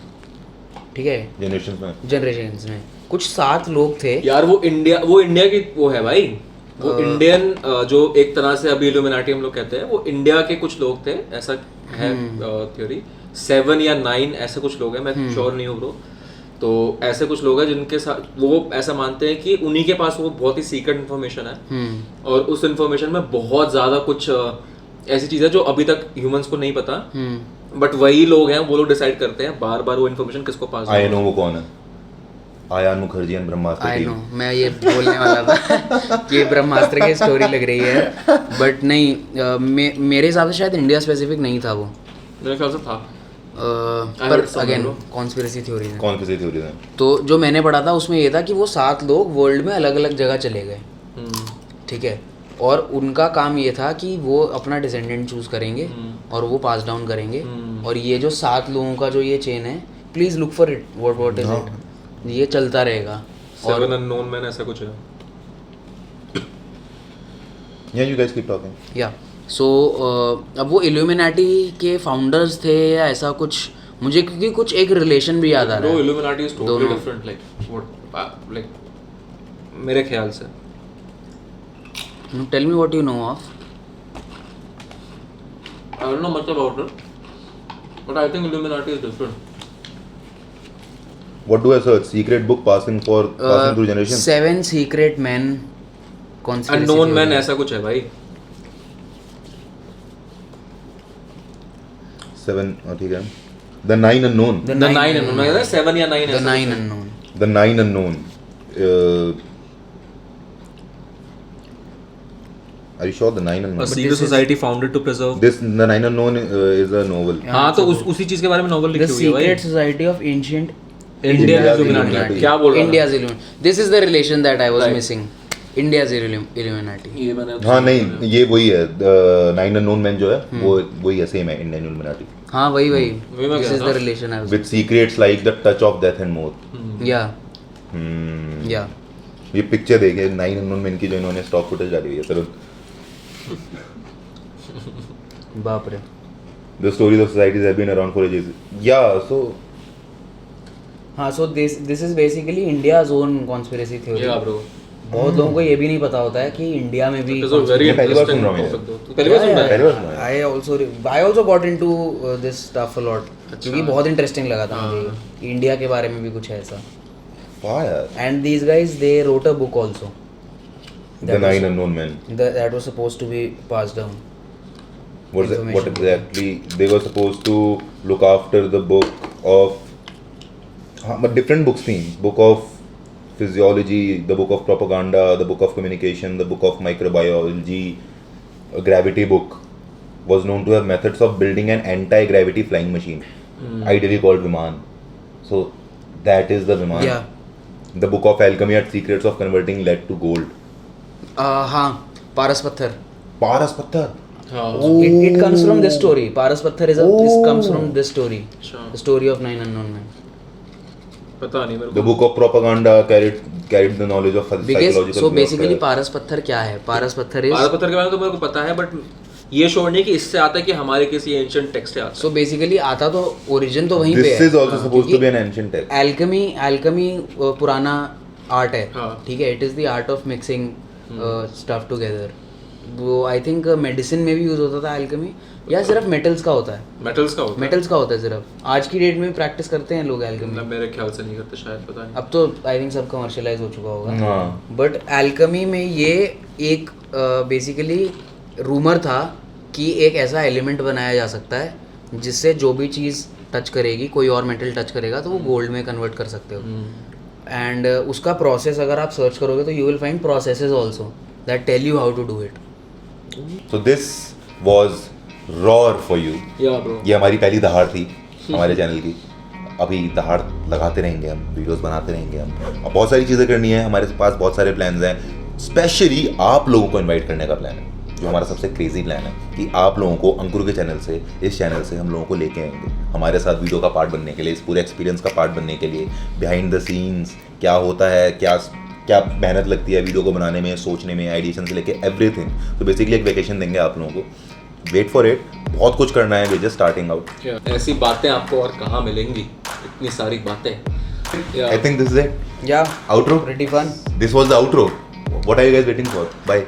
ठीक है, जनरेशंस में। कुछ 7 लोग थे यार, वो इंडिया की वो है भाई, वो इंडियन जो एक तरह से अभी इल्यूमिनाटी हम लोग कहते हैं, वो इंडिया के कुछ लोग थे, ऐसा है थ्योरी। 7 या 9 ऐसे कुछ लोग हैं, मैं श्योर नहीं हूँ ब्रो। तो ऐसे कुछ लोग हैं जिनके साथ वो ऐसा मानते हैं कि उन्हीं के पास वो बहुत ही सीक्रेट इन्फॉर्मेशन है, और उस इन्फॉर्मेशन में बहुत ज़्यादा कुछ ऐसी चीज़ है जो अभी तक ह्यूमंस को नहीं पता, बट वही लोग हैं, वो लोग डिसाइड करते हैं बार बार वो इन्फॉर्मेशन किसको पास। आई नो वो कौन है, Ayan Mukherjee and Brahmastra. I know, मैं ये बोलने वाला था कि ब्रह्मास्त्र की स्टोरी लग रही है, बट नहीं, मेरे हिसाब से शायद इंडिया स्पेसिफिक नहीं था वो, मेरे ख्याल से था, पर अगेन कॉन्स्पिरेसी थ्योरी है। तो जो मैंने पढ़ा था उसमें ये था कि वो 7 लोग वर्ल्ड में अलग अलग जगह चले गए, ठीक है, और उनका काम ये था कि वो अपना डिसेंडेंट चूज करेंगे और वो पास डाउन करेंगे, और ये जो 7 लोगों का जो ये चेन है, please look for it, what is it, ये चलता रहेगा। 7 अननोन मैन ऐसा कुछ है। Yeah, you guys keep talking. या सो अब वो इल्यूमिनाटी के फाउंडर्स थे या ऐसा कुछ, मुझे क्योंकि कुछ एक रिलेशन भी याद आ रहा है। Illuminati is totally different, like what, like मेरे ख्याल से Tell me what you know of. I don't know much about it, but I think Illuminati is different. What do I search? Secret book passing through generation. 7 secret men. Conspiracy Unknown theory. man ऐसा कुछ है भाई. 7 ठीक है. The 9 unknown. The The 9 nine unknown. मैं कहता 7 या 9 The ऐसा 9 कुछ है. unknown. The 9 unknown. Are you sure the 9 A unknown? secret this is- society founded to preserve. This the 9 unknown is a novel. Yeah, हाँ तो it's a उसी चीज के बारे में नॉवल The लिखी हुई है Secret भाई. Society of Ancient India's India's Illuminati. Illuminati. क्या बोल रहा था? India's Illuminati. This is the relation that I was Right. missing. India's Illuminati. ये मैंने हाँ नहीं ये वही है. The 9 unknown men जो है वो वही है, सेम है Indian Illuminati. हाँ वही वही मैं This कह is रहा the था. relation I was. With secrets like the touch of death and more. Yeah. Hmm. Yeah. ये पिक्चर देखिए 9 unknown men की जो इन्होंने स्टॉक फुटेज डाली हुई है सर. बाप रे. The stories of societies have been around for ages. Yeah, so हाँ so this is basically India's own conspiracy theory. Yeah bro. बहुत लोगों को ये भी नहीं पता होता है कि इंडिया में भी It is a very मैं पहली बार interesting सुन रहा हूँ ये. topic though. तू पहली बार सुन रहा है? पहली बार सुना है. I also got into this stuff a lot. क्योंकि बहुत इंटरेस्टिंग लगा था हाँ. मुझे. इंडिया के बारे में भी कुछ है ऐसा. Fire. And these guys they wrote a book also. The 9 unknown men. That was supposed to be passed down. What Information. exactly they were supposed to look after the book of but different books theme. Book of physiology, the book of propaganda, the book of communication, the book of microbiology, a gravity book was known to have methods of building an anti-gravity flying machine, ideally called Viman. So that is the Viman. Yeah. The book of alchemy had secrets of converting lead to gold. हाँ पारस पत्थर. Paras Patthar. हाँ. It comes from this story. Paras Patthar comes from this story. अच्छा. The story of 9 unknown men. पता नहीं मेरे The को. book of propaganda carried the knowledge of Because psychological so basically warfare. पारस पत्थर क्या है? पारस पत्थर भारत is पत्थर के बारे में तो मेरे को पता है, बट ये शो नहीं कि इससे आता है कि हमारे किसी एंशिएंट टेक्स्ट से आता है. so basically आता तो origin तो वहीं पे This है. is also supposed to be an ancient text. Alchemy पुराना आर्ट है. हाँ. ठीक है. It is the art of mixing stuff together. वो आई थिंक मेडिसिन में भी यूज होता था एल्केमी, या सिर्फ मेटल्स का होता है? मेटल्स का होता है. मेटल्स का होता है सिर्फ. आज की डेट में प्रैक्टिस करते हैं लोग एल्केमी. मतलब मेरे ख्याल से नहीं करते शायद, पता नहीं. अब तो आई थिंक सब कमर्शियलाइज हो चुका होगा. हाँ. बट एल्केमी में ये एक बेसिकली रूमर था कि एक ऐसा एलिमेंट बनाया जा सकता है जिससे जो भी चीज़ टच करेगी, कोई और मेटल टच करेगा तो वो गोल्ड में कन्वर्ट कर सकते हो. एंड उसका प्रोसेस अगर आप सर्च करोगे तो you will find processes also that tell you how to do it. So this was raw for you. Yeah bro. ये हमारी पहली दहाड़ थी हमारे चैनल की. अभी दहाड़ लगाते रहेंगे हम, वीडियोस बनाते रहेंगे हम, और बहुत सारी चीज़ें करनी है. हमारे पास बहुत सारे प्लान्स हैं. स्पेशली आप लोगों को इनवाइट करने का प्लान है, जो हमारा सबसे क्रेजी प्लान है कि आप लोगों को अंकुर के चैनल से, इस चैनल से हम लोगों को लेके आएंगे हमारे साथ वीडियो का पार्ट बनने के लिए, इस पूरे एक्सपीरियंस का पार्ट बनने के लिए. बिहाइंड द सीन्स क्या होता है, क्या मेहनत लगती है वीडियो को बनाने में, सोचने में, आइडिएशन से लेके एवरीथिंग. तो बेसिकली एक वेकेशन देंगे आप लोगों को. Wait for it. बहुत कुछ करना है. We just starting out. ऐसी बातें आपको और कहाँ मिलेंगी, इतनी सारी बातें. I think this is it. Yeah Outro. Pretty fun. This was the outro. What are you guys waiting for? Bye.